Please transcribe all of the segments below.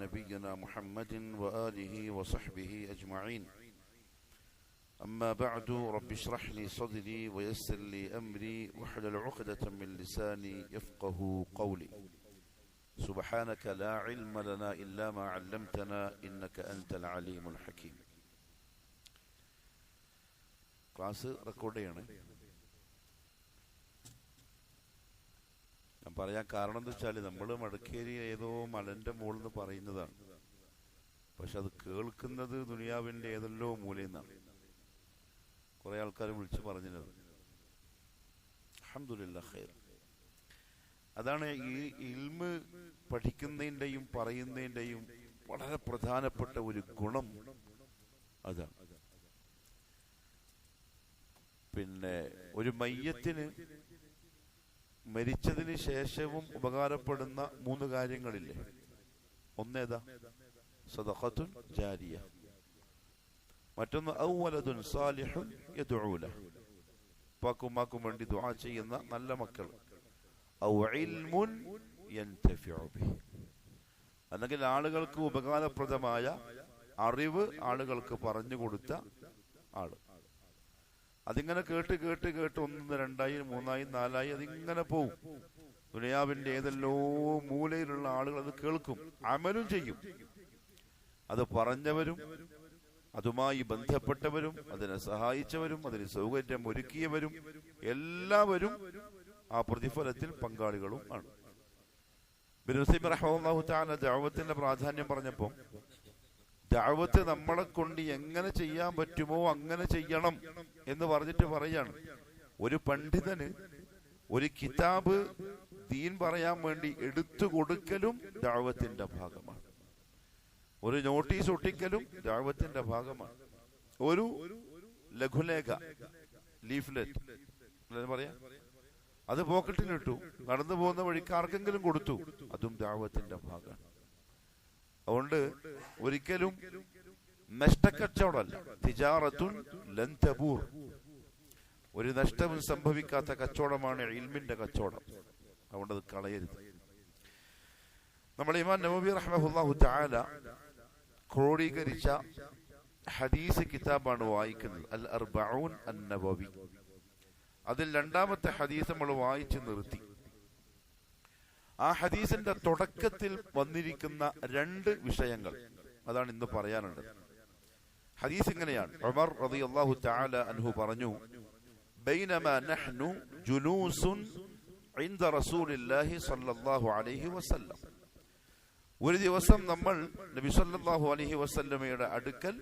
نبينا محمد وآله وصحبه أجمعين. أما بعد رب اشرح لي صدري ويسر لي أمري واحلل عقدة من لساني يفقه قولي. سبحانك لا علم لنا إلا ما علمتنا إنك أنت العليم الحكيم. Class record ചെയ്യണേ. ഞാൻ പറയാൻ കാരണം എന്താ വെച്ചാൽ നമ്മൾ മടക്കേരി ഏതോ മലന്റെ മുകളിൽ നിന്ന് പറയുന്നതാണ്, പക്ഷെ അത് കേൾക്കുന്നത് ദുനിയാവിന്റെ ഏതെല്ലോ മൂലയിൽ നിന്നാണ്. കുറെ ആൾക്കാർ വിളിച്ചു പറഞ്ഞത്. അൽഹംദുലില്ലാഹ് ഖൈർ. അതാണ് ഈ ഇൽമ് പഠിക്കുന്നതിൻ്റെയും പറയുന്നതിൻ്റെയും വളരെ പ്രധാനപ്പെട്ട ഒരു ഗുണം. അതാണ് പിന്നെ ഒരു മയ്യത്തിന് മരിച്ചതിന് ശേഷവും ഉപകാരപ്പെടുന്ന 3 കാര്യങ്ങളില്ലേ? ഒന്നേതാ? സദഖത്തുൻ ജാരിയ, മറ്റൊന്ന് ഔ വലദുൻ സാലിഹുൻ യദ്ഉ ലഹു, ഉപ്പാക്കും വേണ്ടി ദുആ ചെയ്യുന്ന നല്ല മക്കൾ, ഔ ഇൽമുൻ യൻതഫിഉ ബിഹി, അല്ലെങ്കിൽ ആളുകൾക്ക് ഉപകാരപ്രദമായ അറിവ് ആളുകൾക്ക് പറഞ്ഞു കൊടുത്ത ആള്. അതിങ്ങനെ കേട്ട് 1, 2, 3, 4 അതിങ്ങനെ പോവും. ദുനിയാവിന്റെ ഏതെല്ലോ മൂലയിലുള്ള ആളുകൾ അത് കേൾക്കും, അമലും ചെയ്യും. അത് പറഞ്ഞവരും അതുമായി ബന്ധപ്പെട്ടവരും അതിനെ സഹായിച്ചവരും അതിന് സൗകര്യം ഒരുക്കിയവരും എല്ലാവരും ആ പ്രതിഫലത്തിൽ പങ്കാളികളും ആണ്. ഇബ്നു ഉസൈമീൻ റഹിമഹുല്ലാഹു തആല ദഅവത്തിന്റെ പ്രാധാന്യം പറഞ്ഞപ്പോൾ ദഅവത്ത് നമ്മളെ കൊണ്ട് എങ്ങനെ ചെയ്യാൻ പറ്റുമോ അങ്ങനെ ചെയ്യണം എന്ന് പറഞ്ഞിട്ട് പറയാണ്, ഒരു പണ്ഡിതന് ഒരു കിതാബ് ദീൻ പറയാൻ വേണ്ടി എടുത്തു കൊടുക്കലും ദഅവത്തിന്റെ ഭാഗമാണ്. ഒരു നോട്ടീസ് ഒട്ടിക്കലും ദഅവത്തിന്റെ ഭാഗമാണ്. ഒരു ലഘുലേഖ ലീഫ്ലെറ്റ് പറയാ, അത് പോക്കറ്റിലിട്ടു, നടന്നു പോകുന്ന വഴിക്ക് ആർക്കെങ്കിലും കൊടുത്തു, അതും ദഅവത്തിന്റെ ഭാഗമാണ്. അതുകൊണ്ട് ഒരിക്കലും നഷ്ടക്കച്ചവടമല്ല, തിജാറത്തുൻ ലൻ തബൂർ, ഒരു നഷ്ടവും സംഭവിക്കാത്ത കച്ചവടമാണ് ഇൽമിന്റെ കച്ചവടം. അതുകൊണ്ട് അത് കളയരുത്. നമ്മുടെ ഇമാം നവവി റഹ്മഹുല്ലാഹു തആല ക്രോഡീകരിച്ച ഹദീസ് കിതാബാണ് വായിക്കുന്നത്, അൽ അർബഊൻ അൻ-നവവി. അതിൽ 2ാമത്തെ ഹദീസ് നമ്മൾ വായിച്ചു നിർത്തി. ആ ഹദീസിന്റെ തുടക്കത്തിൽ വന്നിരിക്കുന്ന 2 വിഷയങ്ങൾ അതാണ് ഇന്ന് പറയാനുള്ളത്. ഹദീസ് ഇങ്ങനെയാണ്. ഉമർ റളിയല്ലാഹു തആല അൻഹു പറഞ്ഞു, ബൈനമാ നഹ്നു ജുലൂസുൻ ഇൻദ റസൂലില്ലാഹി സ്വല്ലല്ലാഹു അലൈഹി വസല്ലം, ഒരു ദിവസം നമ്മൾ നബി സല്ലല്ലാഹു അലൈഹി വസല്ലമയുടെ അടുക്കൽ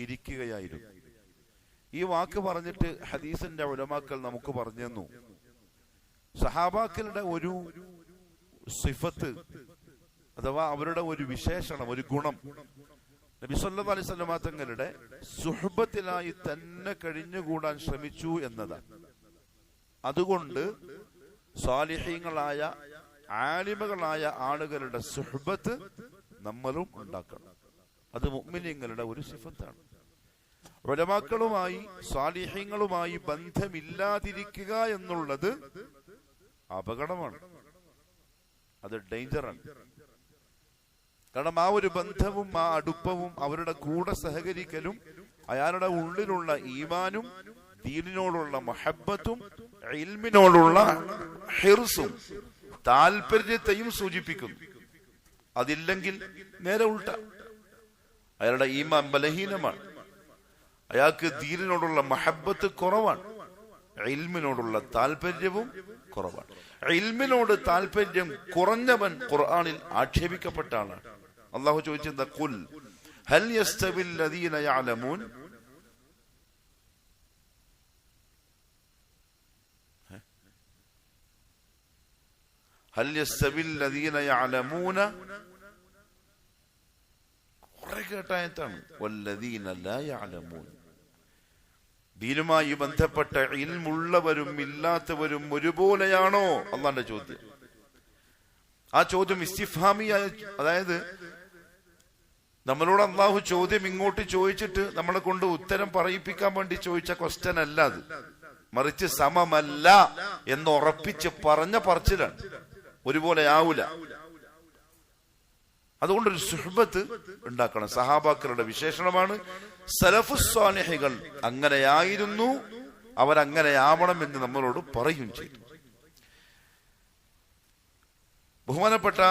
ഇരിക്കുകയായിരുന്നു. ഈ വാക്ക് പറഞ്ഞിട്ട് ഹദീസിന്റെ ഉലമാക്കൾ നമുക്ക് പറഞ്ഞു തന്നു, സഹാബാക്കളുടെ ഒരു സിഫത്ത് അഥവാ അവരുടെ ഒരു വിശേഷണം, ഒരു ഗുണം, നബി സല്ലല്ലാഹു അലൈഹി വസല്ലമ തങ്ങളുടെ സുഹബത്തിലായി തന്നെ കഴിഞ്ഞുകൂടാൻ ശ്രമിച്ചു എന്നതാണ്. അതുകൊണ്ട് സാലിഹീങ്ങളായ ആലിമകളായ ആളുകളുടെ സുഹബത്ത് നമ്മളും ഉണ്ടാക്കണം. അത് മുഅ്മിനീങ്ങളുടെ ഒരു സിഫത്താണ്. ഉലമാക്കളുമായി സാലിഹീങ്ങളുമായി ബന്ധമില്ലാതിരിക്കുക എന്നുള്ളത് അപകടമാണ്, അത് ഡേഞ്ചറാണ്. കാരണം ആ ഒരു ബന്ധവും ആ അടുപ്പവും അവരുടെ കൂടെ സഹകരിക്കലും അയാളുടെ ഉള്ളിലുള്ള ഈമാനും ദീനിനോടുള്ള മഹബ്ബത്തും ഇൽമിനോടുള്ള ഹിർസും താല്പര്യത്തെയും സൂചിപ്പിക്കുന്നു. അതില്ലെങ്കിൽ നേരെ ഉൾട്ട, അയാളുടെ ഈമാൻ ബലഹീനമാണ്, അയാൾക്ക് ദീനിനോടുള്ള മഹബ്ബത്ത് കുറവാണ്, ഇൽമിനോടുള്ള താല്പര്യവും കുറവാണ്. ഇൽമിനോട് താല്പര്യം കുറഞ്ഞവൻ ഖുർആനിൽ ആക്ഷേപിക്കപ്പെട്ട ആളാണ്. അള്ളാഹു ചോദിച്ചത്, ഖുൽ ഹൽ യസ്തവിൽ ലദീന യഅലമൂൻ, ഹൽ യസ്തവിൽ ലദീന യഅലമൂന, കുറെ കേട്ടായത്താണ്, വല്ലദീന ലാ യഅലമൂൻ. ദീനുമായി ബന്ധപ്പെട്ട ഇൽമുള്ളവരും ഇല്ലാത്തവരും ഒരുപോലെയാണോ? അള്ളാന്റെ ചോദ്യം. ആ ചോദ്യം ഇസ്തിഫാമിയായ, അതായത് നമ്മളോട് അള്ളാഹു ചോദ്യം ഇങ്ങോട്ട് ചോദിച്ചിട്ട് നമ്മളെ കൊണ്ട് ഉത്തരം പറയിപ്പിക്കാൻ വേണ്ടി ചോദിച്ച ക്വസ്റ്റ്യൻ അല്ല അത്, മറിച്ച് സമമല്ല എന്ന് ഉറപ്പിച്ച് പറഞ്ഞ പറച്ചിലാണ്. ഒരുപോലെ ആവൂല. അതുകൊണ്ടൊരു സുഹ്ബത്ത് ഉണ്ടാക്കണം. സഹാബാക്കളുടെ വിശേഷണമാണ്. സലഫുസ് സ്വാലിഹികൾ അങ്ങനെയായിരുന്നു, അവരങ്ങനെയാവണം എന്ന് നമ്മളോട് പറയും ചെയ്തു. ബഹുമാനപ്പെട്ട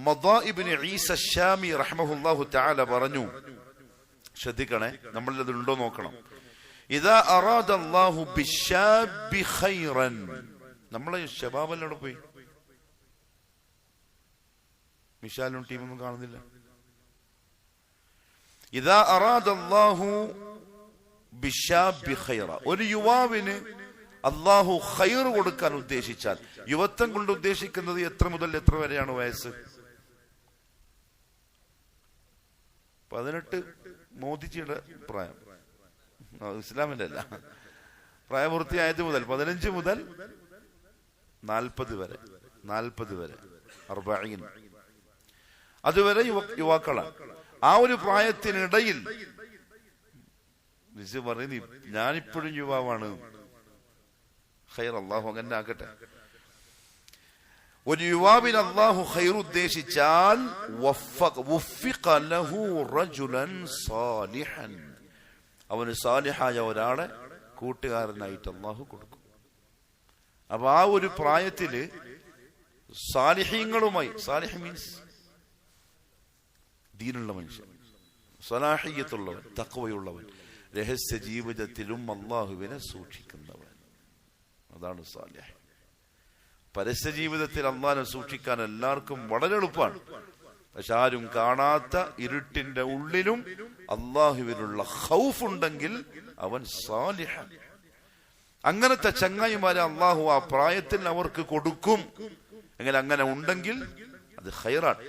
മദാ ഇബ്നു ഈസ ശാമി റഹ്മഹുല്ലാഹു തആല പറഞ്ഞു, ശ്രദ്ധിക്കണേ, നമ്മളിൽ അതുണ്ടോ നോക്കണം. ഇദാ അറാദല്ലാഹു ബിശ്ശാബി ഖൈറൻ, നമ്മളെ ശബാബെല്ലാം പോയി, മിശാലും ടീമൊന്നും കാണുന്നില്ല. ഇദാ അറാദല്ലാഹു ബിശ്ശാബി ഖൈറ, ഒരു യുവാവിന് അള്ളാഹു ഖൈർ കൊടുക്കാൻ ഉദ്ദേശിച്ചാൽ, യുവത്വം കൊണ്ട് ഉദ്ദേശിക്കുന്നത് എത്ര മുതൽ എത്ര വരെയാണ് വയസ്സ്? 18 മോദിജിയുടെ പ്രായം, ഇസ്ലാമിന്റെ അല്ല, പ്രായപൂർത്തിയായത് മുതൽ 15 മുതൽ 40 വരെ, 40 വരെ 40 അതുവരെ യുവാക്കളാണ്. ആ ഒരു പ്രായത്തിനിടയിൽ പറയുന്നു, ഞാനിപ്പോഴും യുവാവാണ്. ഖൈർ, അള്ളാഹു അങ്ങനെ ആക്കട്ടെ. ഒരു യുവാവിന് അള്ളാഹു ഖൈർ ഉദ്ദേശിച്ചാൽ അവന് സാലിഹായ ഒരാളെ കൂട്ടുകാരനായിട്ട് അള്ളാഹു കൊടുക്കും. അപ്പൊ ആ ഒരു പ്രായത്തില് സാലിഹീങ്ങളുമായി, സാലിഹ് മീൻസ് ദീനുള്ള മനുഷ്യൻ, സലാഹിയത്തുള്ളവൻ, തഖ്വയുള്ളവൻ, രഹസ്യ ജീവിതത്തിലും അള്ളാഹുവിനെ സൂക്ഷിക്കുന്നവൻ, അതാണ് സാലിഹ്. പരസ്യ ജീവിതത്തിൽ അള്ളാഹിനെ സൂക്ഷിക്കാൻ എല്ലാവർക്കും വളരെ എളുപ്പമാണ്. പക്ഷെ ആരും കാണാത്ത ഇരുട്ടിന്റെ ഉള്ളിലും അള്ളാഹുവിനുള്ള ഖൗഫ് ഉണ്ടെങ്കിൽ അവൻ സാലിഹ്. അങ്ങനത്തെ ചങ്ങായിമാരെ അള്ളാഹു ആ പ്രായത്തിൽ അവർക്ക് കൊടുക്കും. എങ്ങനെ അങ്ങനെ ഉണ്ടെങ്കിൽ അത് ഖൈറാണ്.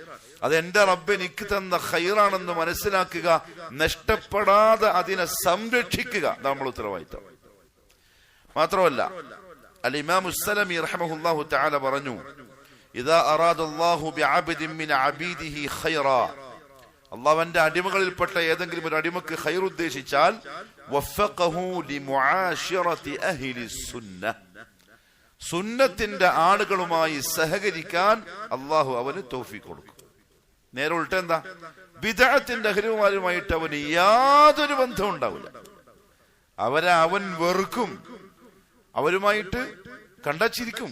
അത് എന്റെ റബ്ബ് എനിക്ക് തന്ന ഖൈറാണെന്ന് മനസ്സിലാക്കുക, നഷ്ടപ്പെടാതെ അതിനെ സംരക്ഷിക്കുക, നമ്മൾ ഉത്തരവാദിത്തം. മാത്രമല്ല, അൽ ഇമാം ഉസ്സലമി റഹ്മഹുല്ലാഹു തആല പറഞ്ഞു, ഇദാ അറാദല്ലാഹു ബിഅബ്ദിൻ മിൻ അബീദിഹി ഖൈറാ, അല്ലാഹുവിന്റെ അടിമകളിൽപ്പെട്ട ഏതെങ്കിലും ഒരു അടിമക്ക് ഖൈർ ഉദ്ദേശിച്ചാൽ വഫഖഹു ലിമുആശിറതി അഹ്ലി സുന്നഹ്, സുന്നത്തിന്റെ ആളുകളുമായി സഹകരിക്കാൻ അള്ളാഹു അവന് തൗഫീഖ് കൊടുക്കും. നേരെ ഉൾട്ട എന്താ, ബിദ്അത്തിന്റെ അഹ്ലുമാരുമായിട്ട് അവന് യാതൊരു ബന്ധവും ഉണ്ടാവില്ല. അവരെ അവൻ വെറുക്കും, അവരുമായിട്ട് കണ്ടച്ചിരിക്കും,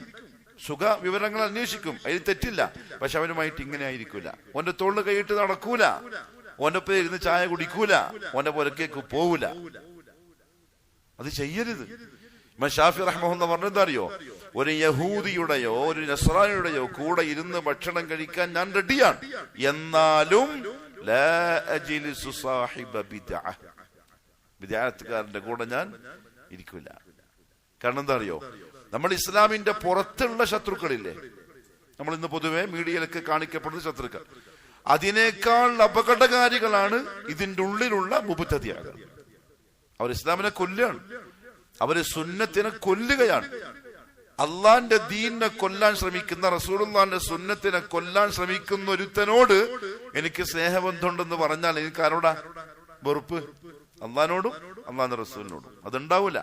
സുഖ വിവരങ്ങൾ അന്വേഷിക്കും, അതിൽ തെറ്റില്ല. പക്ഷെ അവരുമായിട്ട് ഇങ്ങനെ ആയിരിക്കൂല. ഓന്റെ തോളിൽ കൈയിട്ട് നടക്കൂല, ഓന്റെ പേര് ഇരുന്ന് ചായ കുടിക്കൂല, ഓന്റെ പുരക്കേക്ക് പോവൂല. അത് ചെയ്യരുത്. ഇമാം ഷാഫി റഹ്മഹുല്ലാഹ് പറഞ്ഞെന്താ അറിയോ, ഒരു യഹൂദിയുടെയോ ഒരു നസ്രാനിയുടെയോ കൂടെ ഇരുന്ന് ഭക്ഷണം കഴിക്കാൻ ഞാൻ റെഡിയാണ്, എന്നാലും ലാ അജ്ലിസു സാഹിബ ബിദ്അഹ്, ബിദ്അത്തുകാരന്റെ കൂടെ ഞാൻ ഇരിക്കൂല. കാരണം എന്താ അറിയോ, നമ്മൾ ഇസ്ലാമിന്റെ പുറത്തുള്ള ശത്രുക്കളില്ലേ, നമ്മൾ ഇന്ന് പൊതുവെ മീഡിയയിലൊക്കെ കാണിക്കപ്പെടുന്ന ശത്രുക്കൾ, അതിനേക്കാൾ അപകടകാരികളാണ് ഇതിന്റെ ഉള്ളിലുള്ള മുബ്തദിഅകൾ. അവർ ഇസ്ലാമിനെ കൊല്ലുകയാണ്, അവര് സുന്നത്തിനെ കൊല്ലുകയാണ്. അള്ളാന്റെ ദീനിനെ കൊല്ലാൻ ശ്രമിക്കുന്ന, റസൂലുള്ളാഹിന്റെ സുന്നത്തിനെ കൊല്ലാൻ ശ്രമിക്കുന്ന ഒരുത്തനോട് എനിക്ക് സ്നേഹബന്ധമുണ്ടെന്ന് പറഞ്ഞാൽ എനിക്ക് ആരോടാ വെറുപ്പ്? അള്ളാഹിനോടും അള്ളാഹിന്റെ റസൂലിനോടും. അതുണ്ടാവൂല.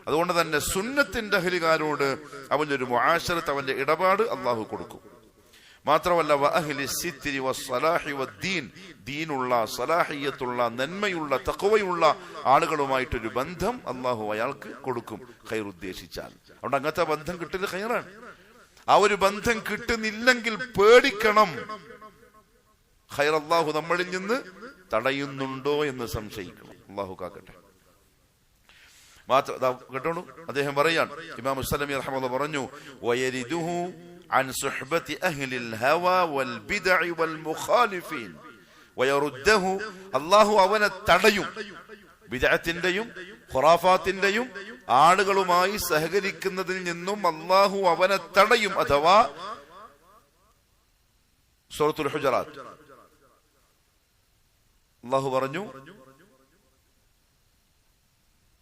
അതുകൊണ്ട് തന്നെ സുന്നത്തിന്റെ അഹ്ലുകാരോട് അവനൊരു മുആശറത്ത്, അവന്റെ ഇടപാട് അള്ളാഹു കൊടുക്കും. മാത്രമല്ല വഅഹ്ലി സിത്രി വസ്സലാഹി വദ്ദീൻ, ദീനുള്ള, സലാഹിയത്തുള്ള, നന്മയുള്ള, തഖ്വയുള്ള ആളുകളുമായിട്ടൊരു ബന്ധം അള്ളാഹു അയാൾക്ക് കൊടുക്കും ഖൈർ ഉദ്ദേശിച്ചാൽ. അതുകൊണ്ട് അങ്ങനത്തെ ബന്ധം കിട്ടൽ ഖൈറാണ്. ആ ഒരു ബന്ധം കിട്ടുന്നില്ലെങ്കിൽ പേടിക്കണം, ഖൈർ അള്ളാഹു നമ്മളിൽ നിന്ന് തടയുന്നുണ്ടോ എന്ന് സംശയിക്കണം. അള്ളാഹു കാക്കട്ടെ. കേട്ടോളൂ, അദ്ദേഹം പറയാൻ, ഇമാം ഉസ്സലമി റഹ്മത്തുള്ളാഹി പറഞ്ഞു, വയരിദുഹു عن صحبة أهل الهوى والبدع والمخالفين ويرده, الله അവനെ തടയും, ബിദ്അത്തിന്റെയും ഖുറാഫാത്തിന്റെയും ആളുകളുമായി സഹകരിക്കുന്നതിൽ നിന്നും അല്ലാഹു അവനെ തടയും. അഥവാ സൂറത്തുൽ ഹുജറാത്ത് അല്ലാഹു പറഞ്ഞു,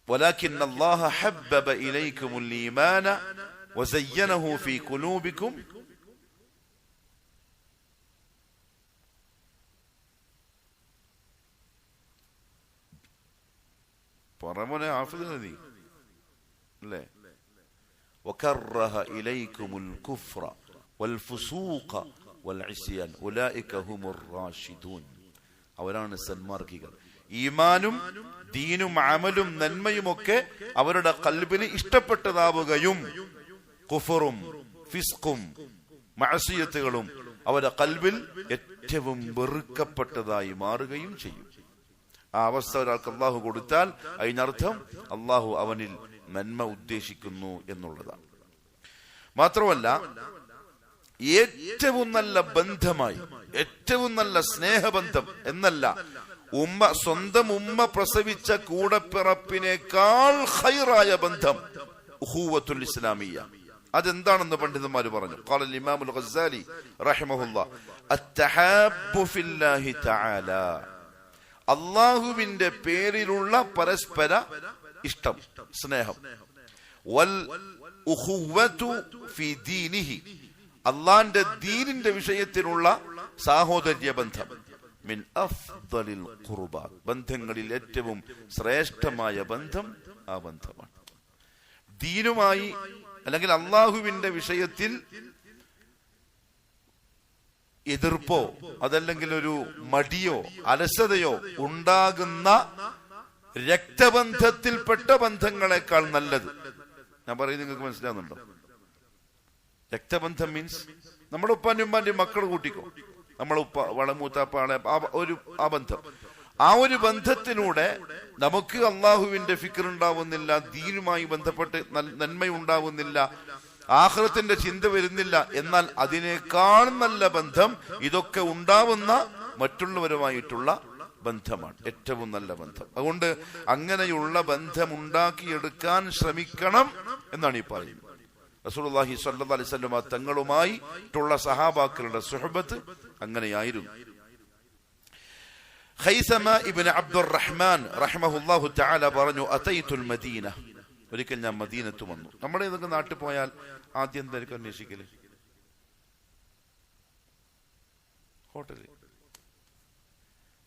ولكن الله حبب إليكم الإيمان وزينه في قلوبكم പറമോനെ ആഫിദ് അല്ലേ, وكره إليكم الكفر والفسوق വൽ ഇസ്യാൻ ഉലൈക ഹുമുർ റാഷിദൂൻ. അവരാണ് സന്മാർഗികൾ. ഈമാനും ദീനും അമലും നന്മയുമൊക്കെ അവരുടെ ഖൽബിന് ഇഷ്ടപ്പെട്ടതാവുകയും കുഫറും ഫിസ്ഖും മഅസിയത്തുകളും അവരുടെ ഖൽബിൽ ഏറ്റവും വെറുക്കപ്പെട്ടതായി മാറുകയും ചെയ്യും. ആ അവസ്ഥ ഒരാൾക്ക് അള്ളാഹു കൊടുത്താൽ അതിനർത്ഥം അള്ളാഹു അവനിൽ നന്മ ഉദ്ദേശിക്കുന്നു എന്നുള്ളതാണ്. മാത്രമല്ല, ഏറ്റവും നല്ല ബന്ധമായി, ഏറ്റവും നല്ല സ്നേഹബന്ധം എന്നല്ല, സ്വന്തം ഉമ്മ പ്രസവിച്ച കൂടപ്പിറപ്പിനേക്കാൾ ഖൈറായ ബന്ധം ഉഖൂവത്തുൽ ഇസ്ലാമിയ്യ. അതെന്താണെന്ന് പണ്ഡിതന്മാർ പറഞ്ഞു. ഖാല ഇമാമുൽ ഗസ്സാലി റഹിമഹുല്ലാഹ് അത്തഹാബ്ബു ഫില്ലാഹി തആല, അല്ലാഹുവിന്റെ പേരിലുള്ള പരസ്പര ഇഷ്ടം, സ്നേഹം. വൽ ഉഖൂവതു ഫീ ദീനിഹി, അല്ലാഹുവിന്റെ ദീനിന്റെ വിഷയത്തിലുള്ള സാഹോദര്യ ബന്ധം. മിൻ അഫ്ദലിൽ ഖുർബാത്ത്, ബന്ധങ്ങളിൽ ഏറ്റവും ശ്രേഷ്ഠമായ ബന്ധം ആ ബന്ധമാണ്. ദീനുമായി അല്ലെങ്കിൽ അള്ളാഹുവിന്റെ വിഷയത്തിൽ എതിർപ്പോ അതല്ലെങ്കിൽ ഒരു മടിയോ അലസതയോ ഉണ്ടാകുന്ന രക്തബന്ധത്തിൽപ്പെട്ട ബന്ധങ്ങളെക്കാൾ നല്ലത്. ഞാൻ പറയുന്നത് നിങ്ങൾക്ക് മനസ്സിലാവുന്നുണ്ടോ? രക്തബന്ധം മീൻസ് നമ്മുടെ ഉപ്പാന്റെ ഉമ്മാന്റെ മക്കൾ കൂട്ടിക്കോ, നമ്മളെ ഉപ്പ വളമൂത്താപ്പാളെ ആ ബന്ധം. ആ ഒരു ബന്ധത്തിലൂടെ നമുക്ക് അള്ളാഹുവിന്റെ ഫിക്ർ ഉണ്ടാവുന്നില്ല, ദീനുമായി ബന്ധപ്പെട്ട് നന്മയുണ്ടാവുന്നില്ല, ആഖിറത്തിന്റെ ചിന്ത വരുന്നില്ല. എന്നാൽ അതിനേക്കാൾ നല്ല ബന്ധം ഇതൊക്കെ ഉണ്ടാവുന്ന മറ്റുള്ളവരുമായിട്ടുള്ള ബന്ധമാണ് ഏറ്റവും നല്ല ബന്ധം. അതുകൊണ്ട് അങ്ങനെയുള്ള ബന്ധം ഉണ്ടാക്കിയെടുക്കാൻ ശ്രമിക്കണം എന്നാണ് ഈ പറയുന്നത്. റസൂലുള്ളാഹി സ്വല്ലല്ലാഹു അലൈഹി വസല്ലം തങ്ങളുമായിട്ടുള്ള സഹാബാക്കളുടെ സുഹബത്ത് അങ്ങനെയായിരുന്നു. ഖൈസമ ഇബ്നു അബ്ദുറഹ്മാൻ റഹിമഹുല്ലാഹു തആല പറഞ്ഞു, അതൈതുൽ മദീന, ഒരിക്കൽ ഞാൻ മദീനത്ത് വന്നു. നമ്മുടെ ഇതൊക്കെ നാട്ടിൽ പോയാൽ ആദ്യം എന്തായിരിക്കും അന്വേഷിക്കല്? ഹോട്ടലിൽ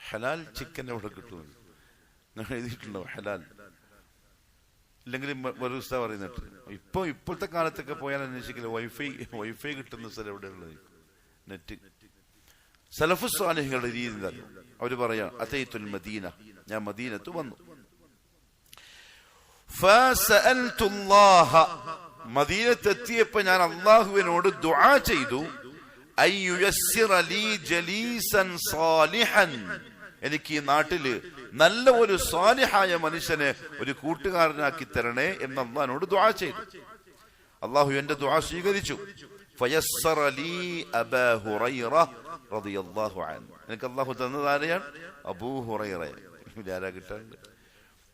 ഹലാൽ ചിക്കൻ എവിടെ കിട്ടും എഴുതിയിട്ടുണ്ടോ? ഹലാൽ ഇല്ലെങ്കിൽ ഒരു ഉസ്താദ് പറയുന്നിട്ട് ഇപ്പോഴത്തെ കാലത്തൊക്കെ പോയാൽ അന്വേഷിക്കില്ല, വൈഫൈ കിട്ടുന്ന സ്ഥലം എവിടെയുള്ളത്? നെറ്റ്. സലഫു സ്വാലിഹുകളുടെ രീതി തന്നെ. അവര് പറയാ, അതൈതുൽ മദീന, ഞാൻ മദീനത്ത് വന്നു. ഫസഅൽതുല്ലാഹ, മദീനത്തെത്തിയപ്പോ ഞാൻ അല്ലാഹുവിനോട് ദുആ ചെയ്തു, അയ്യുയസ്സിറ ലീ ജലീസൻ സാലിഹൻ, എനിക്ക് ഈ നാട്ടില് നല്ല ഒരു സാലിഹായ മനുഷ്യനെ ഒരു കൂട്ടുകാരനാക്കി തരണേ എന്ന് അല്ലാഹുവിനോട് ദുആ ചെയ്തു. അല്ലാഹു എന്റെ ദുആ സ്വീകരിച്ചു. ഫയസ്സറ ലീ അബൂ ഹുറൈറ റളിയല്ലാഹു അൻഹു, എനിക്ക് അല്ലാഹു തന്നത് ആരെയാണ്? അബൂ ഹുറൈറ. ആരാ കിട്ടാണ്ട്?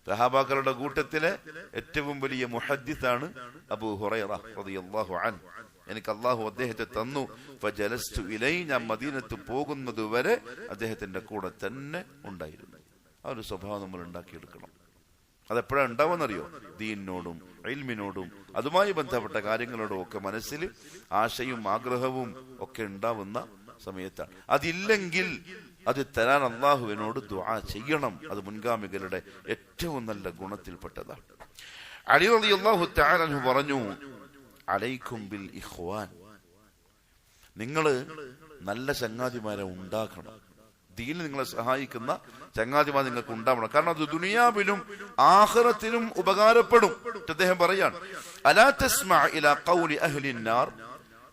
സഹാബാക്കളുടെ കൂട്ടത്തിലെ ഏറ്റവും വലിയ മുഹദ്ദിസാണ് അബൂ ഹുറൈറ റളിയല്ലാഹു അൻഹു. എനിക്ക് അല്ലാഹു അദ്ദേഹത്തെ തന്നു. ഫജലസ്തു ഇലൈ, ഞാൻ മദീനത്ത് പോകുന്നത് വരെ അദ്ദേഹത്തിന്റെ കൂടെ തന്നെ ഉണ്ടായിരുന്നു. ആ ഒരു സ്വഭാവം നമ്മൾ ഉണ്ടാക്കിയെടുക്കണം. അതെപ്പോഴാണ് ഉണ്ടാവുമെന്നറിയോ? ദീനിനോടും ഇൽമിനോടും അതുമായി ബന്ധപ്പെട്ട കാര്യങ്ങളോടും ഒക്കെ മനസ്സിൽ ആശയും ആഗ്രഹവും ഒക്കെ ഉണ്ടാവുന്ന സമയത്താണ്. അതില്ലെങ്കിൽ അത് തരാൻ അള്ളാഹുവിനോട് ദുആ ചെയ്യണം. അത് മുൻഗാമികളുടെ ഏറ്റവും നല്ല ഗുണത്തിൽപ്പെട്ടതാണ്. അലി റളിയല്ലാഹു തആല അൻഹു പറഞ്ഞു, അലൈക്കും ബിൽ ഇഖ്വാൻ, നിങ്ങള് നല്ല ചങ്ങാതിമാരെ ഉണ്ടാക്കണം. ദീനിൽ നിങ്ങളെ സഹായിക്കുന്ന ചങ്ങാതിമാർ നിങ്ങൾക്ക് ഉണ്ടാവണം. കാരണം അത് ദുനിയാവിലും ആഖിറത്തിലും ഉപകാരപ്പെടും. അദ്ദേഹം പറയാണ്, അലാ തസ്മഅ ഇലാ ഖൗലി അഹ്ലിൻ നാർ,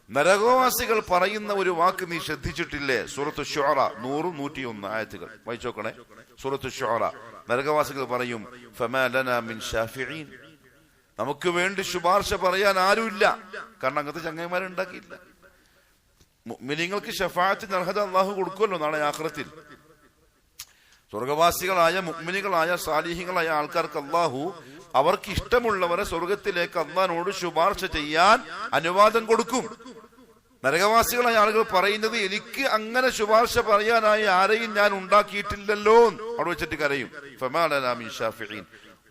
നരകവാസികൾ പറയുന്ന ഒരു വാക്ക് നീ ശ്രദ്ധിച്ചിട്ടില്ലേ? സൂറത്തു ശുഅറ 100-101 ആയത്തുകൾ വായിച്ചോക്കണേ. സൂറത്തു ശുഅറ, നരകവാസികൾ പറയും, ഫമാ ലനാ മിൻ ശാഫിഈൻ, നമുക്ക് വേണ്ടി ശുപാർശ പറയാൻ ആരുമില്ല. കാരണം അങ്ങനത്തെ ചങ്ങായിമാരുണ്ടാക്കിയില്ല. മുഅ്മിനീങ്ങൾക്ക് ശഫാഅത്തിന് അർഹത അല്ലാഹു കൊടുക്കുമല്ലോ നാളെ ആഖിറത്തിൽ. സ്വർഗവാസികളായ മുഅ്മിനീകളായ സാലിഹീങ്ങളായ ആൾക്കാർക്ക് അല്ലാഹു അവർക്ക് ഇഷ്ടമുള്ളവരെ സ്വർഗത്തിലേക്ക് അല്ലാഹുവിനോട് ശുപാർശ ചെയ്യാൻ അനുവാദം കൊടുക്കും. നരകവാസികളായ ആളുകൾ പറയുന്നത്, എനിക്ക് അങ്ങനെ ശുപാർശ പറയാനായി ആരെയും ഞാൻ ഉണ്ടാക്കിയിട്ടില്ലല്ലോ. അവിടെ വെച്ചിട്ട് കരയും, ഫമാ ലനാ മിൻ ശാഫിഈൻ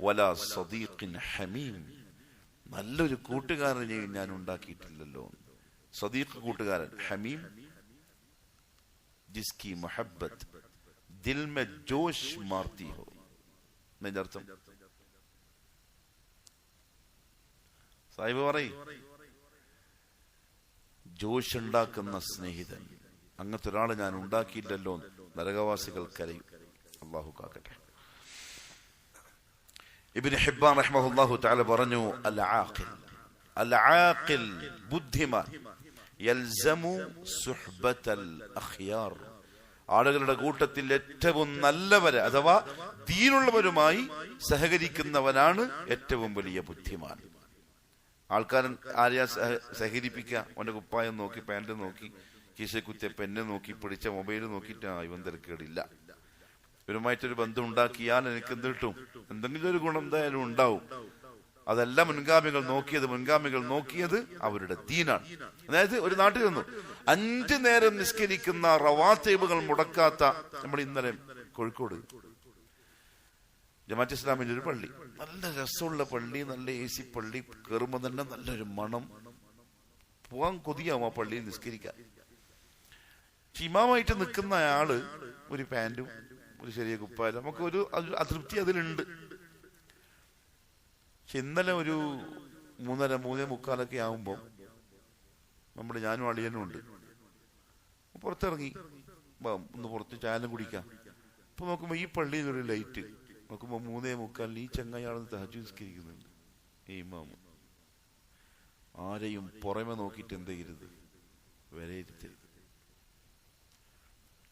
വലാ സദീഖിൻ ഹമീം, നല്ലൊരു കൂട്ടുകാരനെയും ഞാൻ ഉണ്ടാക്കിയിട്ടില്ലല്ലോ. സദീഖ് കൂട്ടുകാരൻ, ഹമീം ജിസ്കി മുഹബ്ബത്ത് ദിൽ മേ ജോഷ് മാർത്തി ഹോ. എന്നതിന്റെ അർത്ഥം സാഹിബ് പറയും, ജോഷ് ഉണ്ടാക്കുന്ന സ്നേഹിതൻ, അങ്ങനത്തെ ഒരാളെ ഞാൻ ഉണ്ടാക്കിയില്ലല്ലോ. നരകവാസികൾ കരയും. അല്ലാഹു കാക്കട്ടെ. ഇബ്നു ഹിബ്ബാൻ റഹ്മഹുല്ലാഹു തആല പറഞ്ഞു, അൽ ആഖിൽ ബുദ്ധിമാൻ യൽസമു സുഹ്ബത്തൽ അഖ്യാർ, ആളുകളുടെ കൂട്ടത്തിൽ ഏറ്റവും നല്ലവര് അഥവാ ദീനുള്ളവരുമായി സഹകരിക്കുന്നവനാണ് ഏറ്റവും വലിയ ബുദ്ധിമാൻ. ആൾക്കാരൻ ആരെയാ സഹകരിപ്പിക്കുക? അവന്റെ കുപ്പായം നോക്കി, പാന്റ് നോക്കി, കീശ കുത്തിയ പെന്ന് നോക്കി, പിടിച്ച മൊബൈൽ നോക്കിയിട്ട് ഇവൻ തിരക്കേടില്ല. ഇവരുമായിട്ടൊരു ബന്ധം ഉണ്ടാക്കിയാൽ എനിക്ക് എന്ത് കിട്ടും? എന്തെങ്കിലും ഒരു ഗുണം എന്തായാലും ഉണ്ടാവും. അതല്ല മുൻഗാമികൾ നോക്കിയത് അവരുടെ ദീനാണ്. അതായത് ഒരു നാട്ടിൽ നിന്നു 5 നേരം നിസ്കരിക്കുന്ന റവാത്തീബുകൾ മുടക്കാത്ത, നമ്മൾ ഇന്നലെ കോഴിക്കോട് ജമാഅത്ത് ഇസ്ലാമിന്റെ ഒരു പള്ളി, നല്ല രസമുള്ള പള്ളി, നല്ല AC പള്ളി, കയറുമ്പോൾ തന്നെ നല്ലൊരു മണം, പോവാൻ കൊതിയാവും ആ പള്ളിയിൽ നിസ്കരിക്കാൻ. ഇമാമായിട്ട് നിൽക്കുന്ന അയാള് ഒരു പാന്റും ഒരു ചെറിയ കുപ്പായം, നമുക്ക് ഒരു അതൃപ്തി അതിലുണ്ട്. പക്ഷെ ഇന്നലെ ഒരു 3:45 ആവുമ്പോൾ ഞാനും അളിയനും ഉണ്ട്, പുറത്തിറങ്ങി ഒന്ന് പുറത്ത് ചായലും കുടിക്കാം. അപ്പൊ നോക്കുമ്പോ ഈ പള്ളിയിൽ ഒരു ലൈറ്റ് നോക്കുമ്പോ 3:45 ഈ ചങ്ങായാളെന്ന് തഹജ്ജുദ് നിസ്കരിക്കുന്നുണ്ട്. ഈ ഇമാമ് ആരെയും പുറമെ നോക്കിയിട്ട് എന്ത് ചെയ്യരുത്, വിലയിരുത്തരുത്.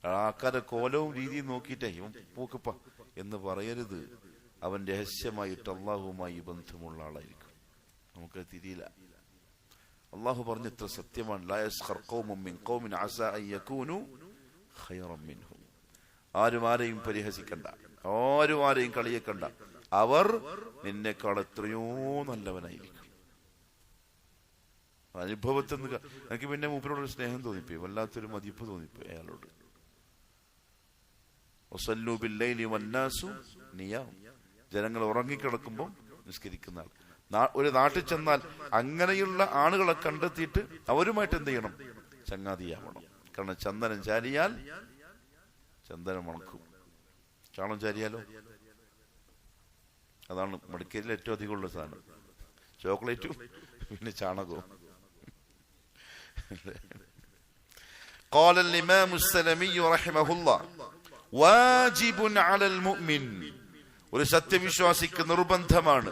ആൾക്കാരെ കോലവും രീതിയും നോക്കിയിട്ടേ ഇവൻ പോക്കപ്പ എന്ന് പറയരുത്. അവൻ രഹസ്യമായിട്ട് അള്ളാഹുവുമായി ബന്ധമുള്ള ആളായിരിക്കും. നമുക്ക് തിരിയില്ല. അള്ളാഹു പറഞ്ഞ ഇത്ര സത്യമാണ്, ലാ യസ്ഖർ ഖൗമുൻ മിൻ ഖൗമിൻ അസാ അൻ യകൂനു ഖൈറൻ മിൻഹും. ആരും ആരെയും പരിഹസിക്കണ്ട, ആരും ആരെയും കളിയാക്കണ്ട. അവർ നിന്നെക്കാൾ എത്രയോ നല്ലവനായിരിക്കും. അനുഭവത്തിൽ നിന്ന് എനിക്ക് പിന്നെ മൂപ്പരോടൊരു സ്നേഹം തോന്നിപ്പോയി, വല്ലാത്തൊരു മതിപ്പ് തോന്നിപ്പോയി അയാളോട്. വസല്ലു ബില്ലൈലി വന്നാസു നിയാം, ജനങ്ങൾ ഉറങ്ങിക്കിടക്കുമ്പോൾ നിസ്കരിക്കുന്ന ആൾ. ഒരു നാട്ടിൽ ചെന്നാൽ അങ്ങനെയുള്ള ആളുകളെ കണ്ടെത്തിയിട്ട് അവരുമായിട്ട് എന്ത് ചെയ്യണം? ചങ്ങാതിയാവണം. കാരണം ചന്ദനം ചാരിയാൽ ചന്ദനം മണക്കും, ചാണം ചാരിയാലോ? അതാണ് മടിക്കേരിൽ ഏറ്റവും അധികം ഉള്ള സാധനം, ചോക്ലേറ്റും പിന്നെ ചാണകവും. قال الإمام السلمي رحمه الله واجب على المؤمن, ഒരു സത്യവിശ്വാസിക്ക് നിർബന്ധമാണ്